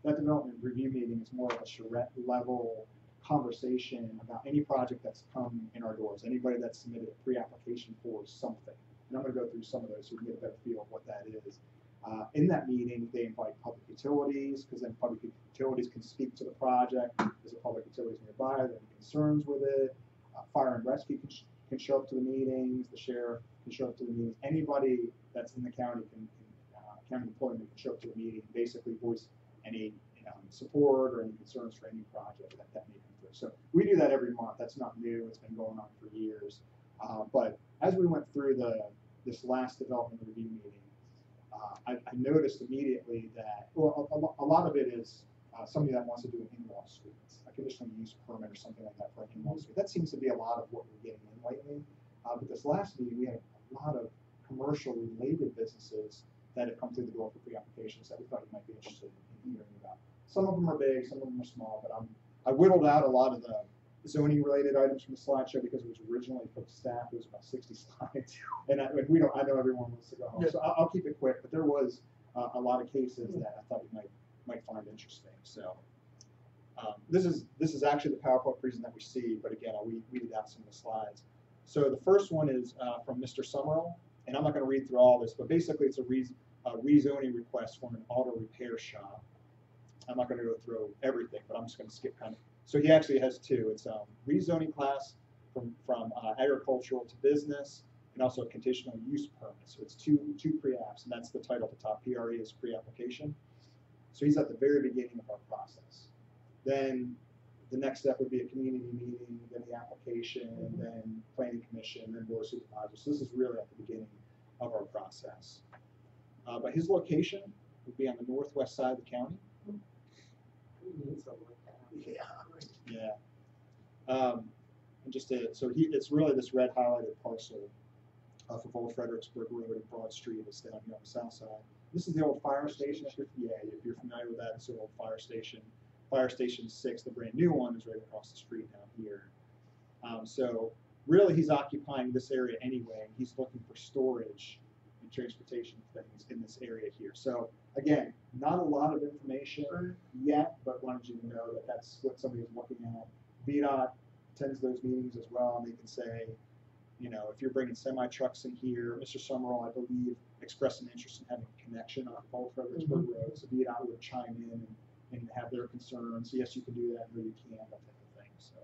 That Development Review Meeting is more of a charrette level conversation about any project that's come in our doors, anybody that's submitted a pre-application for something. And I'm going to go through some of those so we can get a better feel of what that is. In that meeting, they invite public utilities, because then public utilities can speak to the project. There's a public utilities nearby that have concerns with it. Fire and rescue can show up to the meetings. The sheriff can show up to the meetings. Anybody that's in the county county employment can show up to the meeting and basically voice any support or any concerns for any project that may come through. So we do that every month. That's not new. It's been going on for years. But as we went through this last development review meeting, I noticed immediately that, well, a lot of it is somebody that wants to do an in-law suite, a conditional use permit or something like that for an in-law suite. That seems to be a lot of what we're getting in lately. But this last meeting, we had a lot of commercial-related businesses that have come through the door for pre-applications that we thought you might be interested in hearing about. Some of them are big, some of them are small, but I whittled out a lot of the zoning-related items from the slideshow because it was originally for the staff. It was about 60 slides, and I know everyone wants to go home, so I'll keep it quick. But there was a lot of cases that I thought you might find interesting. So this is actually the PowerPoint presentation that we see, but again, I weeded out some of the slides. So the first one is from Mr. Summerall, and I'm not going to read through all this, but basically it's a rezoning request from an auto repair shop. I'm not going to go through everything, but I'm just going to skip kind of. So he actually has two. It's rezoning class from agricultural to business, and also a conditional use permit. So it's two pre-apps, and that's the title at the top. PRE is pre-application. So he's at the very beginning of our process. Then the next step would be a community meeting, then the application, then planning commission, then board of supervisors. So this is really at the beginning of our process. But his location would be on the northwest side of the county.
We need something like that.
Yeah, right.
Yeah. And just it's really this red highlighted parcel off of Old Fredericksburg Road and Broad Street. It's down here on the south side. This is the old fire station. If you're familiar with that, it's the old fire station. Fire Station 6, the brand new one, is right across the street down here. So really, he's occupying this area anyway. He's looking for storage and transportation things in this area here. So again, not a lot of information yet, but wanted you to know that that's what somebody is looking at. VDOT attends those meetings as well, and they can say, you know, if you're bringing semi trucks in here, Mr. Summerall, I believe, expressed an interest in having a connection on Old Fredericksburg Road, so VDOT would chime in and have their concerns. Yes, you can do that, no, you can't, that type of thing. So,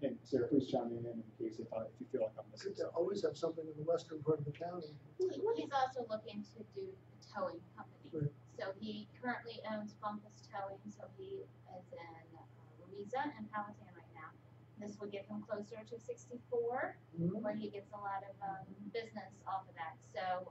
and Sarah, please chime in case if you feel like I'm missing
Good to
something.
always have something in the western part of the county.
He's also looking to do a towing company.
Right.
So he currently owns Bumpus Towing, so he is in Louisa and Powhatan right now. This would get him closer to 64, where he gets a lot of business off of that. So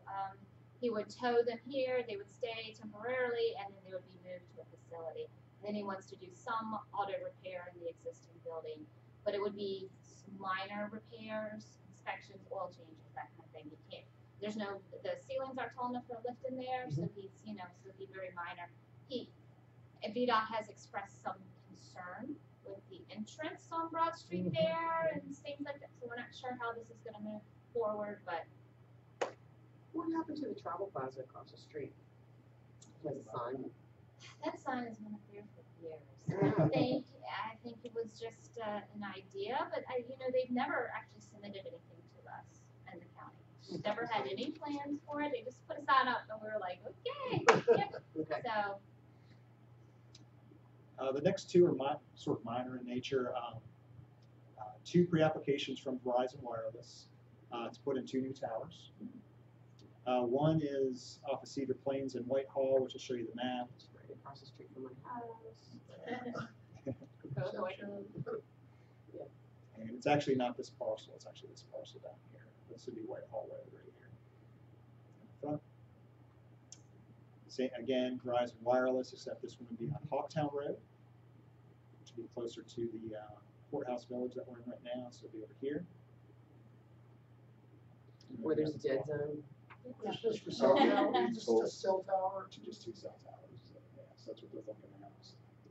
he would tow them here, they would stay temporarily, and then they would be moved to a facility. Then he wants to do some auto repair in the existing building, but it would be minor repairs, inspections, oil changes, that kind of thing. He can't. There's no, the ceilings aren't tall enough for a lift in there, so he's, you know, so it'd be very minor. VDOT has expressed some concern with the entrance on Broad Street there and things like that, so we're not sure how this is gonna move forward, but.
What happened to the travel plaza across the street? Has a sign?
That sign has been up there for years.
Yeah.
I think it was just an idea, but they've never actually submitted anything to us in the county. We've never had any plans for it. They just put a sign up and we were like, okay, yep.
Okay.
So.
The next two are sort of minor in nature. Two pre-applications from Verizon Wireless to put in 2 new towers. One is off of Cedar Plains in Whitehall, which will show you the map.
It's right across the street from my house.
And it's actually not this parcel, it's actually this parcel down here. This would be Whitehall Road right here. In the front. Same, again, Verizon Wireless, except this one would be on Hawktown Road, which would be closer to the courthouse village that we're in right now, so it'll be over here.
Where there's a dead zone.
It's just for cell tower, just a cell tower.
Just 2 cell towers. So, yeah, so that's what they're looking at.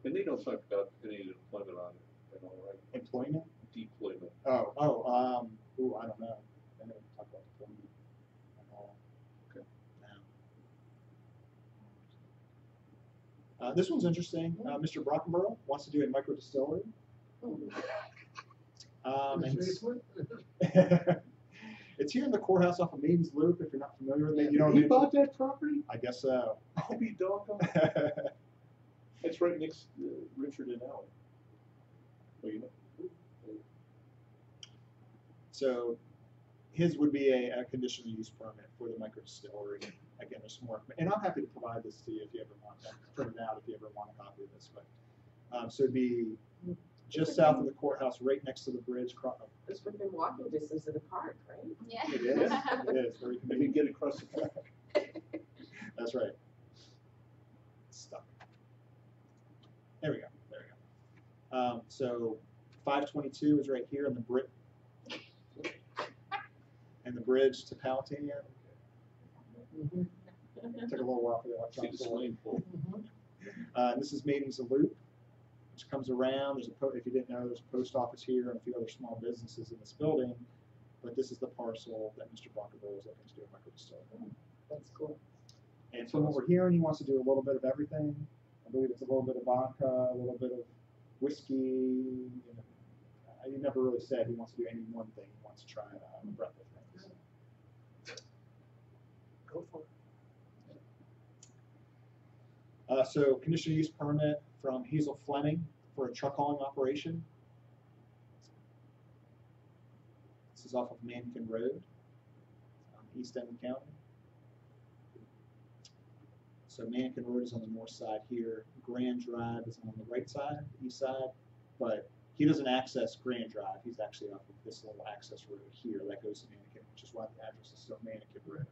And they don't talk about any employment on it at all, right?
Employment?
Deployment.
I don't know. I never talk about deployment at all.
Okay.
No. This one's interesting. Mr. Brockenborough wants to do a micro distillery. It's here in the courthouse off of Maidens Loop. If you're not familiar with it, you know.
He bought that property?
I guess so.
I'll be doggone. It's right next to Richard and Allen. Well, you know.
So his would be a conditional use permit for the micro distillery. Again, there's some more, and I'm happy to provide this to you if you ever want to print it out, if you ever want a copy of this. But so it'd be just south of the courthouse, right next to the bridge.
It's within walking distance of the park, right?
Yeah.
It is. It is very
Maybe
convenient.
get across the track.
That's right. Stuck. There we go. There we go. So 522 is right here on the bridge, and the bridge to Powhatan. Took a little while for the
See
electronics.
the swimming pool.
This is Maidens Loop, which comes around. There's if you didn't know, there's a post office here and a few other small businesses in this building. But this is the parcel that Mr. Brockenborough is looking to do a micro distillery.
That's cool.
And from what we're hearing, he wants to do a little bit of everything. I believe it's a little bit of vodka, a little bit of whiskey. You know, he never really said he wants to do any one thing. He wants to try a breadth of things.
Go for it.
So conditional use permit from Hazel Fleming for a truck hauling operation. This is off of Mankin Road, East End County. So Mankin Road is on the north side here. Grand Drive is on the right side, east side, but he doesn't access Grand Drive. He's actually off of this little access road here that goes to Mankin, which is why the address is still Mankin Road.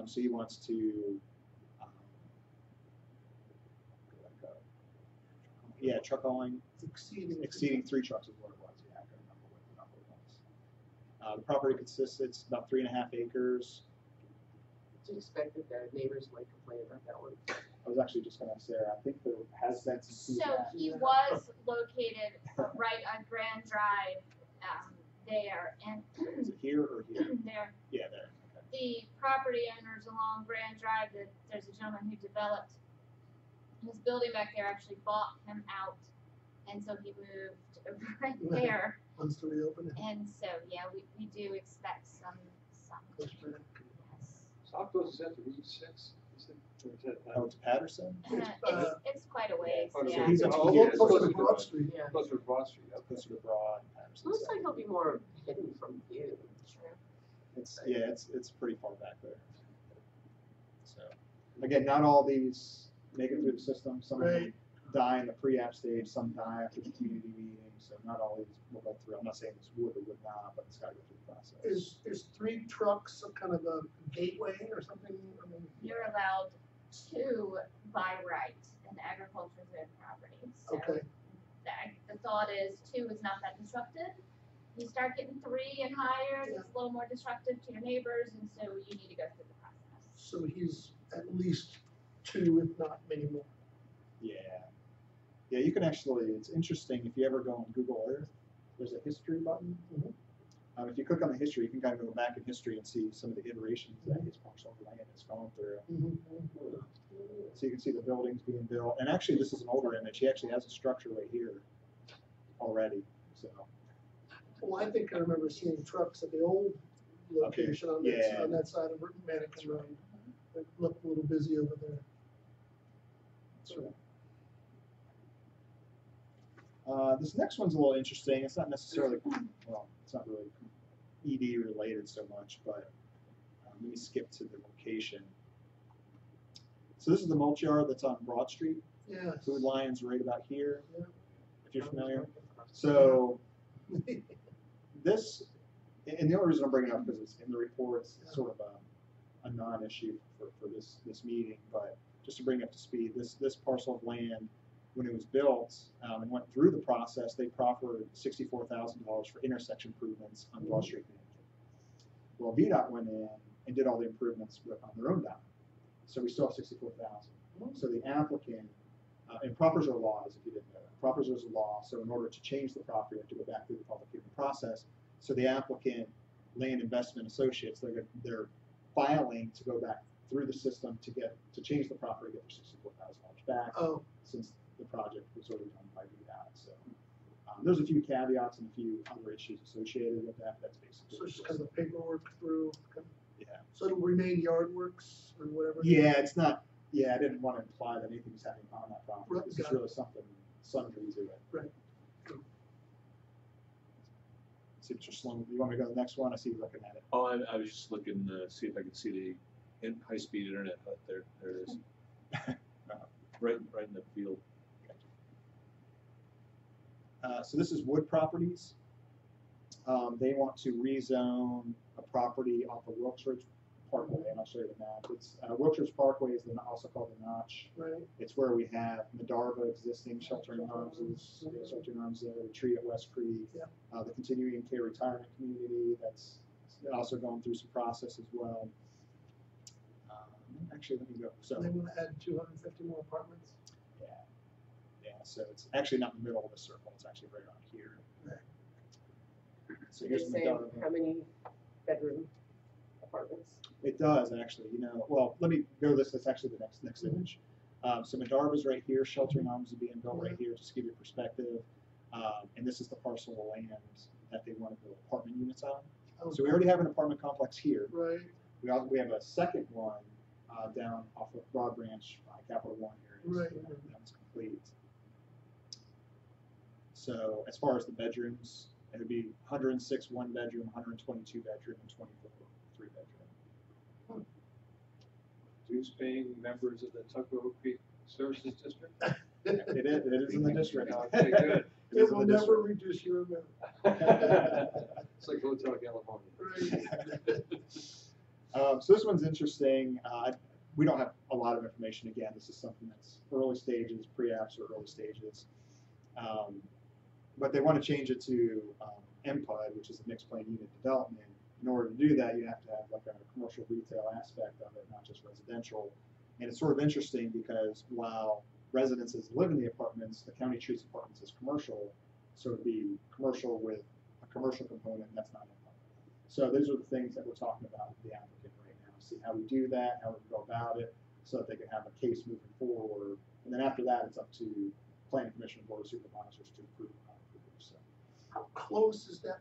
So he wants to, truck hauling. Exceeding 3 trucks is what it was. Yeah, I couldn't remember what the number was. The property consists, it's about 3.5 acres.
It's expected that neighbors might complain about that one.
I was actually just going to say, I think there has been some
So
feedback.
he was located right on Grand Drive there, and
Is it here or here?
there.
Yeah, there. Okay.
The property owners along Grand Drive, there's a gentleman who developed his building back there, actually bought him out, and so he moved right there.
Wants to reopen it.
And so, yeah, we do expect some,
Pushback.
yes.
So how close is that to Route 6? Is it, or is that,
Oh, it's Patterson?
It's quite a ways,
Oh, so
yeah.
he's
It's
Oh,
a
yeah,
little
it's
closer
closer
to
to
Broad
the-
Street.
Yeah.
closer to Broad Street? Okay.
Closer to Broad, Patterson.
Looks like he'll be more hidden from view.
It's pretty far back there. So, again, not all these make it through the system. Some of them
Right.
die in the pre-app stage, some die after the community meeting, so not all these will go through. I'm not saying this would or would not, but it's gotta go through the process.
Is 3 trucks a kind of a gateway or something? I mean,
You're allowed 2 by right in agriculture zone property, so.
Okay.
The thought is 2 is not that disruptive. You start getting 3 and higher, it's a little more disruptive to your neighbors, and so you need to go through the process.
So he's at least 2, if not many more.
Yeah, you can actually, it's interesting, if you ever go on Google Earth, there's a history button.
Mhm.
If you click on the history, you can kind of go back in history and see some of the iterations that his parcel of land has gone through. So you can see the buildings being built, and actually this is an older image, he actually has a structure right here already, so.
Well, I think I remember seeing trucks at the old location on that,
Yeah.
on that side of Mannequin Road. It looked a little busy over there.
That's right. This next one's a little interesting. It's not necessarily, well, it's not really ED related so much, but let me skip to the location. So this is the mulch yard that's on Broad Street.
Yes.
Food Lion's right about here,
Yeah.
if you're familiar. So this, and the only reason I'm bringing it up because it's in the reports, it's sort of a non-issue for this meeting, but just to bring up to speed, this parcel of land, when it was built and went through the process, they proffered $64,000 for intersection improvements on Broad Street. Well, VDOT went in and did all the improvements on their own dime, so we still have $64,000. So the applicant, and proffers are laws, if you didn't know that. Proffers is a law, so in order to change the property, you have to go back through the public hearing process. So the applicant, Land Investment Associates, they're filing to go back through the system to change the property, get their $64,000 back,
Oh,
since the project was already done by VDOT. So there's a few caveats and a few other issues associated with that. That's basically.
so it's just kind of paperwork through.
Yeah.
So it'll remain yard works or whatever.
Yeah, it's not. Yeah, I didn't want to imply that anything's happening on that property.
Right,
This is
got it.
really something sundry to it.
Right.
See, Mr. Sloan, you want me to go to the next one? I see you looking at it.
Oh, I was just looking to see if I could see the high-speed internet hut there. There it is. Right in the field.
So this is Wood Properties. They want to rezone a property off of Wilkes Ridge Parkway, and I'll show you the map. It's Wilkes Ridge Parkway is also called the Notch.
Right.
It's where we have Madarva existing, Sheltering Arms Sheltering Arms there, the tree at West Creek,
Yeah.
the continuing care retirement community that's also going through some process as well. Actually, let me go. So
They want to add 250 more apartments.
yeah, so it's actually not in the middle of the circle. It's actually right around here.
Right.
So
Did
here's
they say
Madarva.
how many bedroom apartments?
It does actually, well, let me go to this, that's actually the next
Mhm.
image. So Madarva's right here, Sheltering Arms is being built right here, just to give you perspective. And this is the parcel of land that they want to build apartment units on.
Oh,
So we already have an apartment complex here.
Right.
We have a second one down off of Broad Branch, Capital One area.
Right.
That was complete. So as far as the bedrooms, it would be 106 one bedroom, 122 bedroom, and 24 three bedroom.
Dues paying members of the Tuckahoe Creek Services District?
It is in the district.
Okay, good.
It
It
is in
will
the
never
district.
reduce your amount.
It's like Hotel California.
Right.
So this one's interesting. We don't have a lot of information. Again, this is something that's early stages, pre-apps or early stages. But they want to change it to MPUD, which is a mixed plane unit development. In order to do that, you have to have like a commercial retail aspect of it, not just residential. And it's sort of interesting because while residences live in the apartments, the county treats apartments as commercial, so it'd be commercial with a commercial component, and that's not MPUD. So those are the things that we're talking about with the applicant right now. See how we do that, how we go about it, so that they can have a case moving forward. And then after that, it's up to Planning Commission and Board of Supervisors to approve or not approve. So
How close is that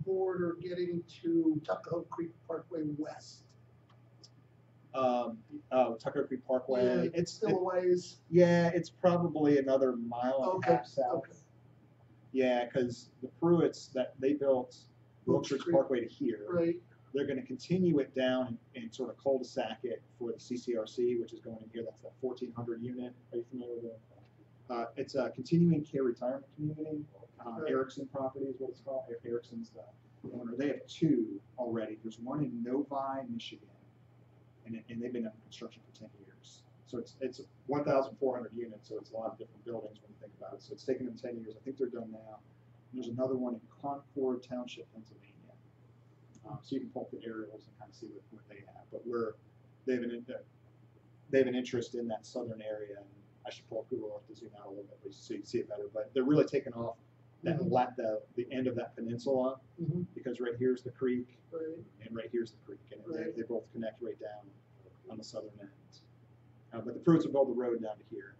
border getting to Tuckahoe Creek Parkway West?
Tucker Creek Parkway.
Yeah, it's still a ways.
Yeah, it's probably another mile and a
Okay,
half south.
okay.
Yeah, because the Pruitts that they built Wilkes Ridge
Creek.
Parkway to here.
Right,
They're going to continue it down and sort of cul-de-sac it for the CCRC, which is going in here. That's that 1,400 unit. Are you familiar with it? It's a continuing care retirement community.
Right.
Erickson property is what it's called. Erickson's the owner. They have two already. There's one in Novi, Michigan, and they've been under construction for 10 years. So it's 1,400 units, so it's a lot of different buildings when you think about it. So it's taken them 10 years. I think they're done now. And there's another one in Concord Township, Pennsylvania. So you can pull up the aerials and kind of see what they have. But they have an interest in that southern area. And I should pull up Google Earth to zoom out a little bit so you can see it better. But they're really taking off that the end of that peninsula, because right here's the creek,
right.
and right here's the creek, and
Right.
they both connect right down on the southern end. But the Pruitts will build the road down to here,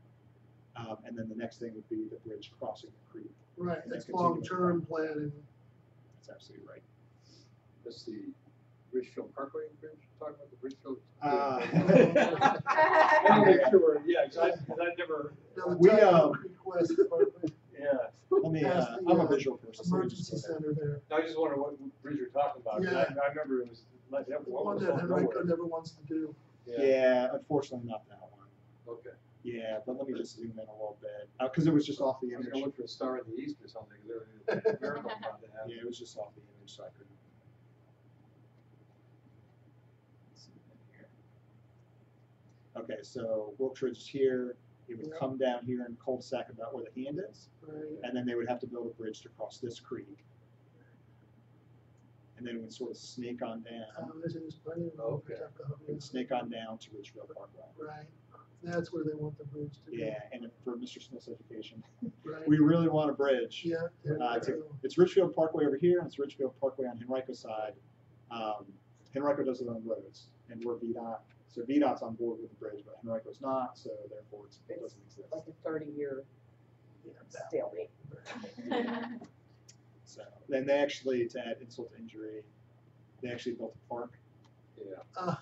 and then the next thing would be the bridge crossing the creek.
Right,
And
that's
then continue
long-term planning.
That's absolutely right.
That's the Richfield Parkway Bridge, talking about the Richfield.
I want to make sure, yeah, because I never,
Now, the
We,
Tuckahoe Creek West Parkway,
yeah.
Let me.
Past the,
I'm a visual person. So let me
emergency
just go ahead.
center there.
I just wondered what bridge you're talking about. 'Cause
Yeah.
I remember it was like that
The
one
one
was
that
on
Henrico
nowhere.
never wants to do.
Yeah, unfortunately not that one.
Okay.
Yeah, but let me just zoom in a little bit because it was just off the
I was
image.
gonna look for a star in the east or something, because there was a miracle about to happen.
Yeah, it was just off the image, so I couldn't. Zoom in here. Okay, so Wilkes Ridge is here. It would
Yeah.
come down here and cul-de-sac about where the hand is,
Right.
and then they would have to build a bridge to cross this creek. And then it would sort of snake on down,
There's plenty of room for
Okay.
Tuckahoe.
and snake on down to Ridgefield Parkway.
Right, that's where they want the bridge to be.
Yeah, and for Mr. Smith's education,
Right,
we really want a bridge.
yeah. there
Uh,
we
to,
go.
it's Richfield Parkway over here, and it's Richfield Parkway on Henrico's side. Henrico does it on roads, and we're VDOT. So VDOT's on board with the bridge, but Henrico's not, so therefore it doesn't exist.
Like a 30-year
Yeah, that-
stalemate.
So then they actually, to add insult to injury, they actually built a park
Yeah,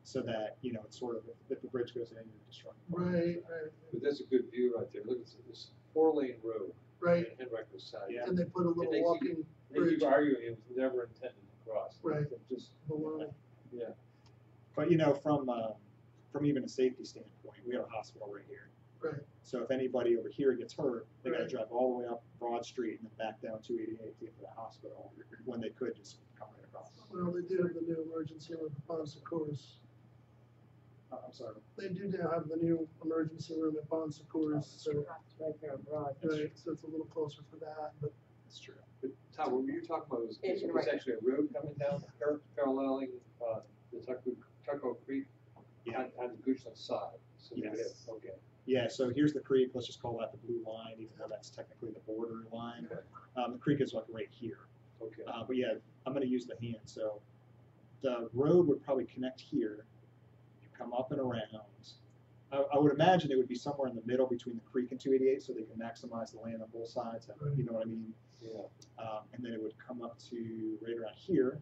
so that, it's sort of, if the bridge goes in, you're destroying the park.
Right, right,
but that's a good view right there. Look at this 4-lane road.
right.
On Henrico's side.
Yeah.
And they put a
And they
little walking
They
bridge
keep arguing it was never intended to cross.
Right.
It just,
below.
yeah.
But from even a safety standpoint, we have a hospital right here.
Right,
So if anybody over here gets hurt, they gotta
Right.
drive all the way up Broad Street and then back down 288 to get to the hospital, when they could just come right across.
well, they do have the new emergency room at Bon Secours.
I'm sorry.
They do now have the new emergency room at Bon Secours, so,
Right there on Broad.
right, so it's a little closer for that, but
That's true.
But Tom, what were you talking about was,
It's
was
right.
actually a road coming down, paralleling, the Tuckahoe Creek
Yeah.
on the Goochland side. So they would
Yes.
have- Okay.
Yeah, so here's the creek, let's just call that the blue line, even though that's technically the border line. The creek is like right here.
Okay.
But yeah, I'm gonna use the hand, so the road would probably connect here, you come up and around. I would imagine it would be somewhere in the middle between the creek and 288, so they can maximize the land on both sides, you know what I mean?
Yeah.
And then it would come up to right around here,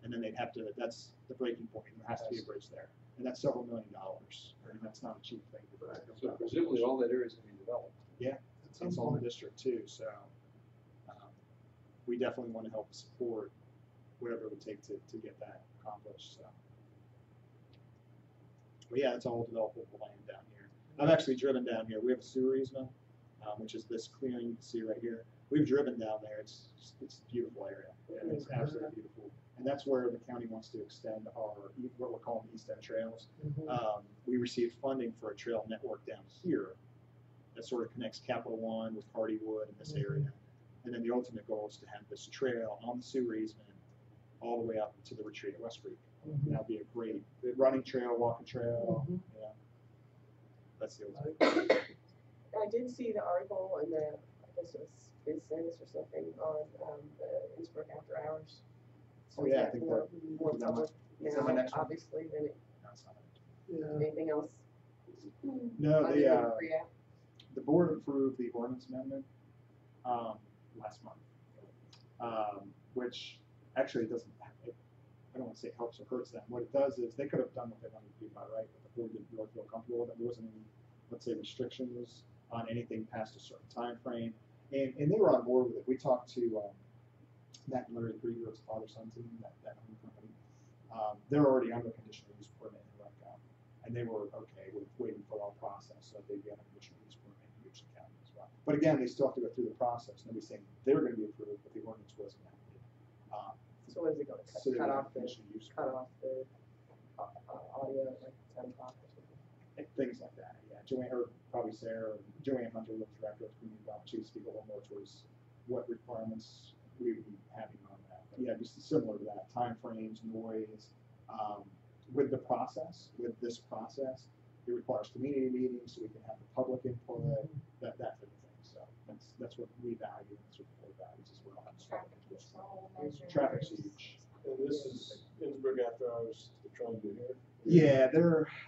and then they'd have to, that's the breaking point, there has to be a bridge there. And that's several $1 million, I mean, that's not a cheap thing to build.
So presumably all that area is gonna be developed.
Yeah,
at some
it's all in the
point,
district too, so, we definitely wanna help support whatever it would take to get that accomplished, so. But yeah, it's all developable land down here. I've actually driven down here, we have a sewer easement, which is this clearing you can see right here. We've driven down there, it's a beautiful area, and it's absolutely beautiful. And that's where the county wants to extend our, what we're calling East End Trails.
Mhm.
We received funding for a trail network down here that sort of connects Capital One with Hardywood in this area. And then the ultimate goal is to have this trail on the sewer easement all the way up to the retreat at West Creek.
Mhm.
That'd be a great running trail, walking trail,
Mhm.
yeah. That's the ultimate.
I did see the article in the, I guess it was business or something on, the Innsbruck After Hours. So
Oh,
is
yeah, I
that
think
more
that-
more
is that my-
public
is that my
now,
next one?
obviously, than
No, it's not.
Yeah,
anything else?
No,
Other
they,
than pre-app?
the board approved the ordinance amendment, last month. which actually doesn't, I don't want to say it helps or hurts them. What it does is they could have done what they wanted to do by right, but the board didn't really feel comfortable with it. There wasn't any, let's say, restrictions on anything past a certain time frame. And they were on board with it. We talked to Matt and Larry Greenberg's father-son team, that home company. They're already under conditional use permit in Rutgers, and they were okay with waiting for our process so that they'd be under conditional use permit in Houston County as well. But again, they still have to go through the process. Nobody's saying they're going to be approved, but the ordinance wasn't acted.
So what is it going to
So they
cut
would
off
have
the,
conditional use
cut
permit.
off the audio at like 10 o'clock or something?
Things like that. Yeah, Joanne, or probably Sarah, or Joanne Hunter, the director of community development, she would speak a little more towards what requirements we would be having on that. But yeah, just similar to that, timeframes, noise. With the process, with this process, it requires community meetings so we can have the public input, that type of thing. So that's what we value, and that's what the board values as well.
Traffic control measures.
Traffic's huge.
And this is Innsbruck after hours they're trying to do here?
Yeah,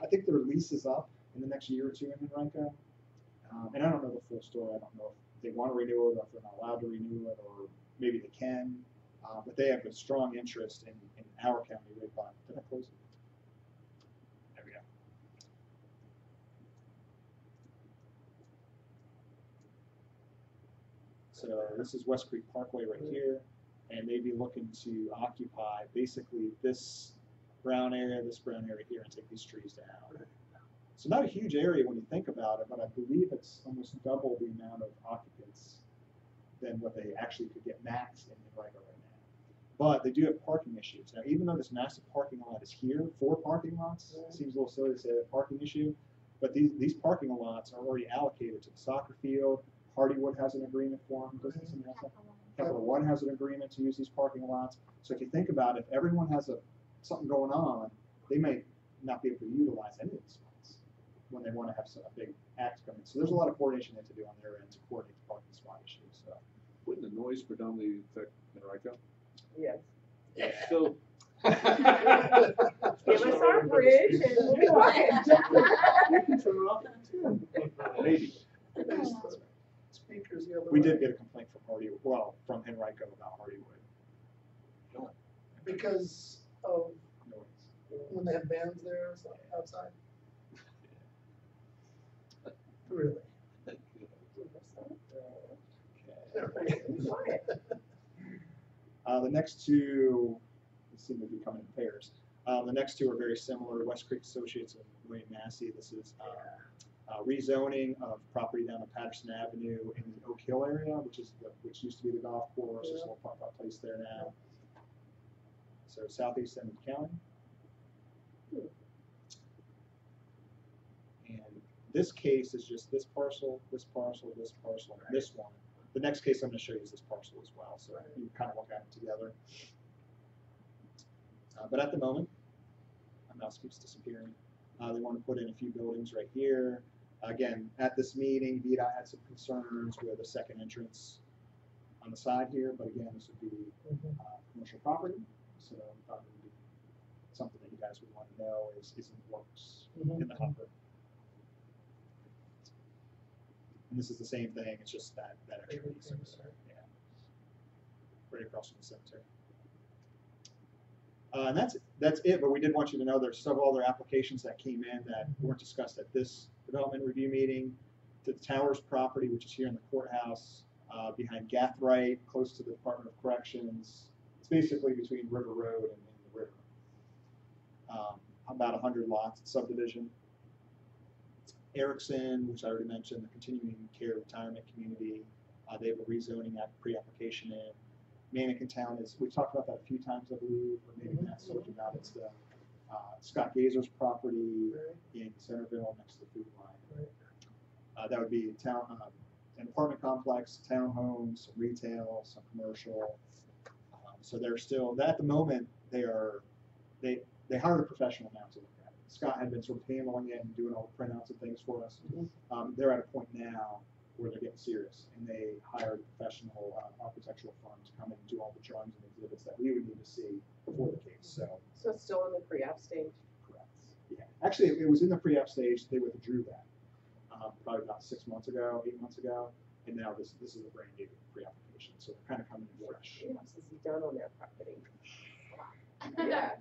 I think their lease is up in the next year or two in Henrico. And I don't know the full story. I don't know if they want to renew it or if they're not allowed to renew it, or maybe they can. But they have a strong interest in our county right by. Did I close it? There we go. So this is West Creek Parkway right here, and they'd be looking to occupy basically this brown area here, and take these trees down. So not a huge area when you think about it, but I believe it's almost double the amount of occupants than what they actually could get max in Henrico right now. But they do have parking issues. Now, even though this massive parking lot is here, 4 parking lots, it seems a little silly to say a parking issue, but these parking lots are already allocated to the soccer field. Hardywood has an agreement for them. Doesn't somebody else have? Capital One has an agreement to use these parking lots. So if you think about it, if everyone has something going on, they may not be able to utilize any of these spots when they want to have a big act come in. So there's a lot of coordination they have to do on their end to coordinate the parking spot issues. So.
Wouldn't the noise predominantly affect Henrico?
Yes.
So.
Give us our bridge and we'll be quiet.
You can turn it off too.
Maybe.
Speakers the other
We
way.
did get a complaint from from Henrico about Hardywood.
Because of
Noise.
when they have bands there or something outside. Really?
The next two seem to be coming in pairs. The next two are very similar. West Creek Associates and Wayne Massey. This is rezoning of property down on Patterson Avenue in the Oak Hill area, which used to be the golf course. There's a little park-out place there now. So southeast end of the county. And this case is just this parcel, this parcel, this parcel, and this one. The next case I'm going to show you is this parcel as well, so you can kind of look at them together. But at the moment, my mouse keeps disappearing. They want to put in a few buildings right here. Again, at this meeting, VDOT had some concerns with a second entrance on the side here, but again, this would be commercial property, so I thought it would be something that you guys would want to know is in the works in the hopper. And this is the same thing, it's just that extra piece. Yeah. Right across from the cemetery. And that's it, but we did want you to know there's several other applications that came in that weren't discussed at this development review meeting. To the Towers property, which is here in the courthouse, behind Gathright, close to the Department of Corrections. It's basically between River Road and the river. About 100 lots, subdivision. Erickson, which I already mentioned, the continuing care retirement community. They have a rezoning pre-application in. Mannequin Town is, we've talked about that a few times, I believe, or maybe Matt told you about it. It's the Scott Gazer's property in Centerville next to the food line. That would be an apartment complex, townhomes, some retail, some commercial. So they're still, at the moment, they hired a professional now to look at it. Scott had been sort of handling it and doing all the printouts and things for us. They're at a point now where they're getting serious, and they hired a professional architectural firm to come in and do all the drawings and exhibits that we would need to see before the case. So
it's still in the pre-app stage?
Correct. Yeah. Actually, it was in the pre-app stage. They withdrew that probably about 6 months ago, 8 months ago, and now this is a brand new pre-application, so they're kind of coming in fresh.
What else has he done on that property?
Yeah.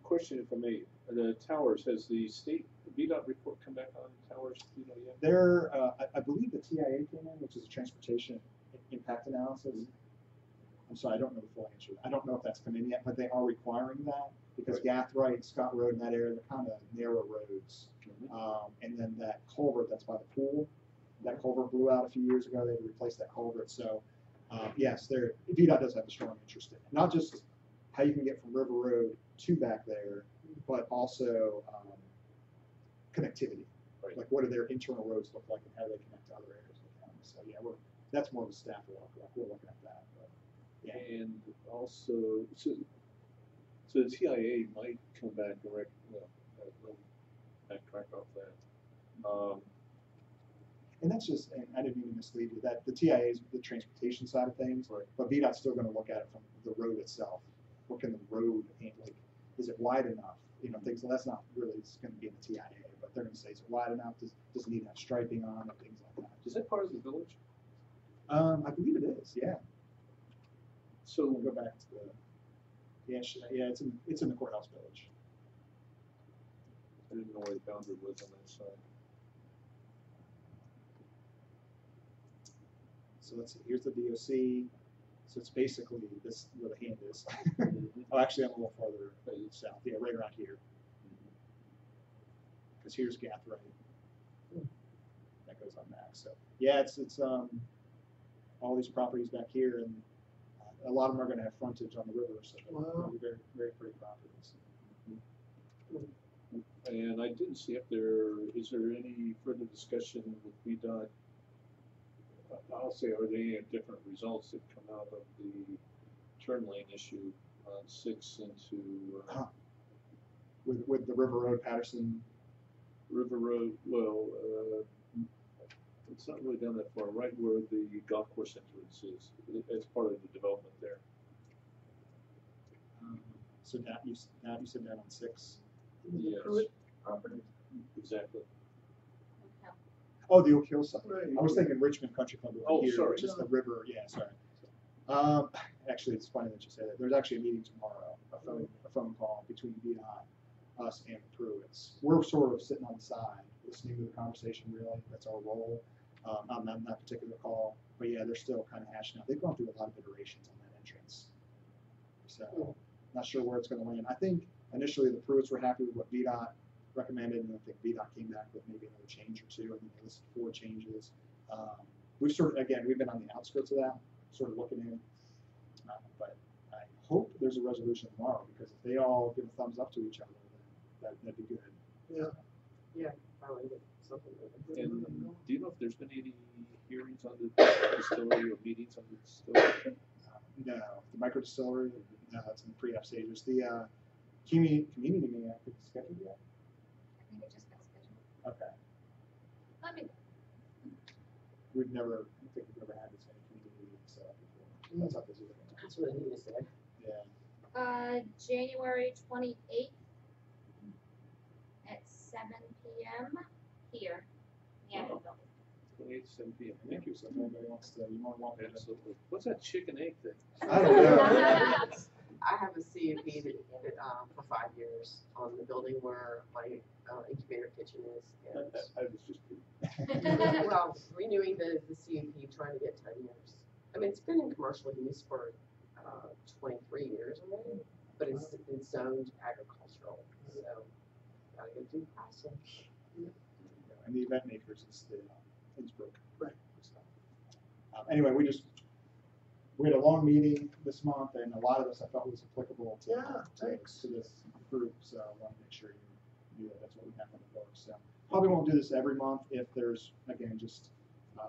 Question, if I may, the towers, has the state VDOT report come back on towers, do you know yet?
There, I believe the TIA came in, which is a transportation impact analysis. I'm sorry, I don't know the full answer. I don't know if that's come in yet, but they are requiring that because Gathright, Scott Road, in that area, they're kind of narrow roads. And then that culvert that's by the pool, that culvert blew out a few years ago. They had to replace that culvert. So, yes, VDOT does have a strong interest in it. Not just how you can get from River Road to back there, but also connectivity.
Right.
Like, what do their internal roads look like, and how do they connect to other areas of the county? So, yeah, that's more of a staff work. Like, we're looking at that. But, yeah.
And also, so the TIA might come back direct. Well, backtrack off that.
And that's just, and I didn't mean to mislead you, that the TIA is the transportation side of things,
Right.
but VDOT's still going to look at it from the road itself. What can the road handle? Like, is it wide enough? You know, things. So that's not really going to be in the TIA, but they're going to say, is it wide enough? Does it need to have striping on it? Things like that.
Is that part of the village?
I believe it is. Yeah.
So
We'll go back to the. Yeah, it's in the courthouse village.
I didn't know where the boundary was on that side.
So let's see. Here's the DOC. So it's basically this where the hand is. Oh, actually, I'm a little farther south. Yeah, right around here. Because here's Gathright. That goes on Max. So yeah, it's all these properties back here, and a lot of them are going to have frontage on the river, so they'll be very, very pretty properties.
And I didn't see up there, is there any further discussion with VDOT? I'll say, are there any different results that come out of the turn lane issue on 6 into
With the River Road Patterson.
River Road? Well, it's not really down that far, right where the golf course entrance is, as part of the development there.
So that you said that on 6.
Yes.
Pruitt property?
Exactly.
Oh, the Oak Hill side.
Right.
I was thinking Richmond Country Club over here,
sorry.
which is the river. Yeah, sorry. Actually, it's funny that you say that. There's actually a meeting tomorrow, a phone call between VDOT, us, and the Pruitts. We're sort of sitting on the side, listening to the conversation. Really, that's our role on that particular call. But yeah, they're still kind of hashing out. They've gone through a lot of iterations on that entrance. So, not sure where it's going to land. I think initially the Pruitts were happy with what VDOT recommended, and I think VDOT came back with maybe another change or two. I think they listed 4 changes. We've we've been on the outskirts of that, sort of looking in. But I hope there's a resolution tomorrow, because if they all give a thumbs up to each other, then that'd be good.
Yeah.
Yeah, probably get something.
And do you know if there's been any hearings on the distillery or meetings on the distillery?
No, the micro distillery, no, it's in the pre-app stages. The community meeting, I think, is scheduled yet?
I think it just got scheduled.
Okay.
Let me,
I don't think we've ever had this many community meetings set up before. That's how busy they are.
That's what Anita said.
Yeah.
January 28th at 7 p.m. here. Yeah.
Wow. 28 to 7 p.m. Thank you.
So if anybody wants to, you want to
Absolutely. What's that chicken egg thing?
I don't know.
I have a CUP that, for 5 years on the building where my incubator kitchen is. And,
I was just kidding.
well, renewing the CUP, trying to get 10 years. I mean, it's been in commercial use for 23 years already, but it's zoned agricultural, so gotta go through the process.
And the event makers is the Innsbruck.
Right.
Anyway, we had a long meeting this month, and a lot of this I felt was applicable to this group, so I wanted to make sure you knew that's what we have on the books. So probably won't do this every month if there's, again, just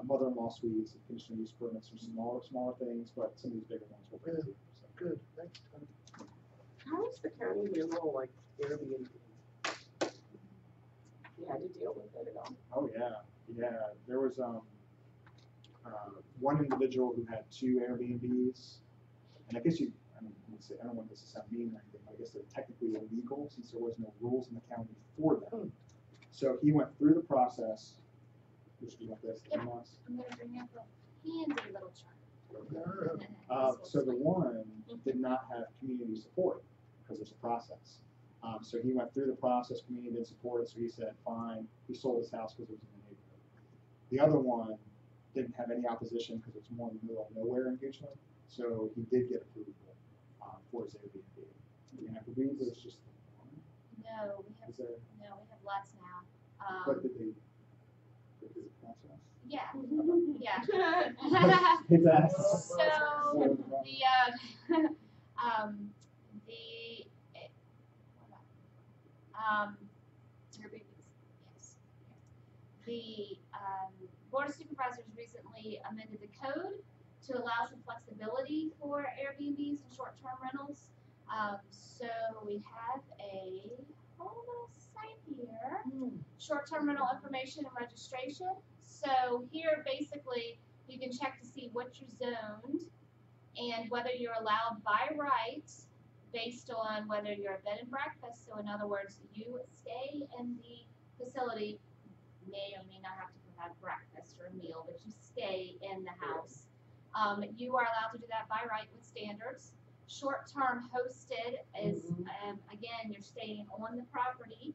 mother-in-law suites and conditional use permits or smaller things, but some of these bigger ones will be too. So.
Good, thanks, Tom.
How does the county handle like Airbnb? You had to deal with it at all?
Oh yeah. There was one individual who had 2 Airbnbs, and I guess I don't want this to sound mean or anything, but I guess they're technically illegal since there was no rules in the county for them. So he went through the process, Which do you want this?
Yep.
Amos?
I'm gonna bring up a handy little chart.
So the one did not have community support because it's a process. So he went through the process, community didn't support it, so he said, fine. He sold his house because it was in the neighborhood. The other one didn't have any opposition because it's more in the middle of nowhere in Goochland. So he did get approval for his Airbnb. And I believe there's just one.
No, we have,
Is there?
no, we have lots now.
What did they do the process?
Yeah, yeah.
His ass.
So, the, Airbnbs, yes. The, Board of Supervisors recently amended the code to allow some flexibility for Airbnbs and short-term rentals. So we have a whole little site here, short-term rental information and registration. So here, basically, you can check to see what you're zoned and whether you're allowed by right based on whether you're a bed and breakfast. So in other words, you stay in the facility, may or may not have to provide breakfast or a meal, but you stay in the house. You are allowed to do that by right with standards. Short-term hosted is, again, you're staying on the property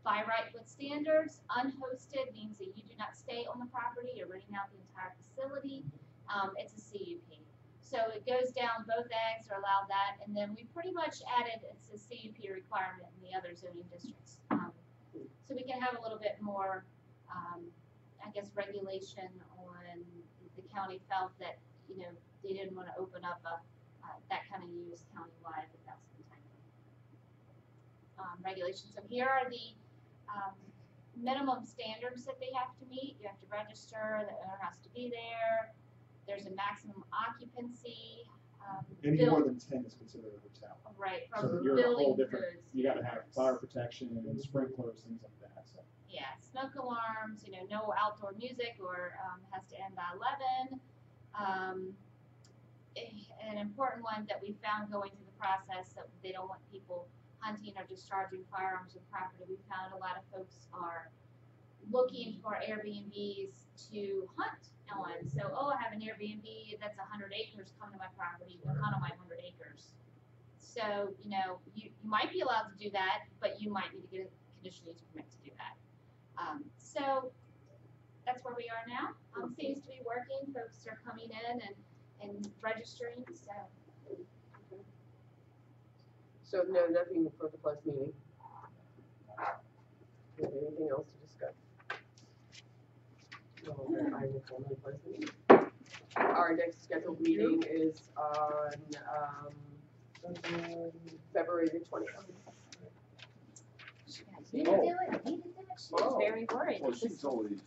by right with standards. Unhosted means that you do not stay on the property, you're renting out the entire facility. It's a CUP. So it goes down, both eggs are allowed that, and then we pretty much added, it's a CUP requirement in the other zoning districts. So we can have a little bit more, I guess, regulation on, the county felt that, you know, they didn't want to open up that kind of use countywide without some type of regulation. So here are the minimum standards that they have to meet. You have to register, the owner has to be there. There's a maximum occupancy.
Any more than 10 is considered a hotel.
Right,
So
from
you're a whole
building
different,
codes.
you gotta have fire protection and sprinklers, things like that, so.
Yeah, smoke alarms, you know, no outdoor music or has to end by 11. An important one that we found going through the process, that they don't want people hunting or discharging firearms on property. We found a lot of folks are looking for Airbnbs to hunt on. So, oh, I have an Airbnb that's 100 acres, come to my property, you can hunt on my 100 acres. So, you know, you might be allowed to do that, but you might need to get a conditional use permit to do that. So that's where we are now. Seems to be working. Folks are coming in and registering.
So no, nothing for the plus meeting. Anything else to discuss? No, I will formally close the meeting. Our next scheduled meeting is on February the 20th.
You did do it. You did it. She was very worried.
Well, she's always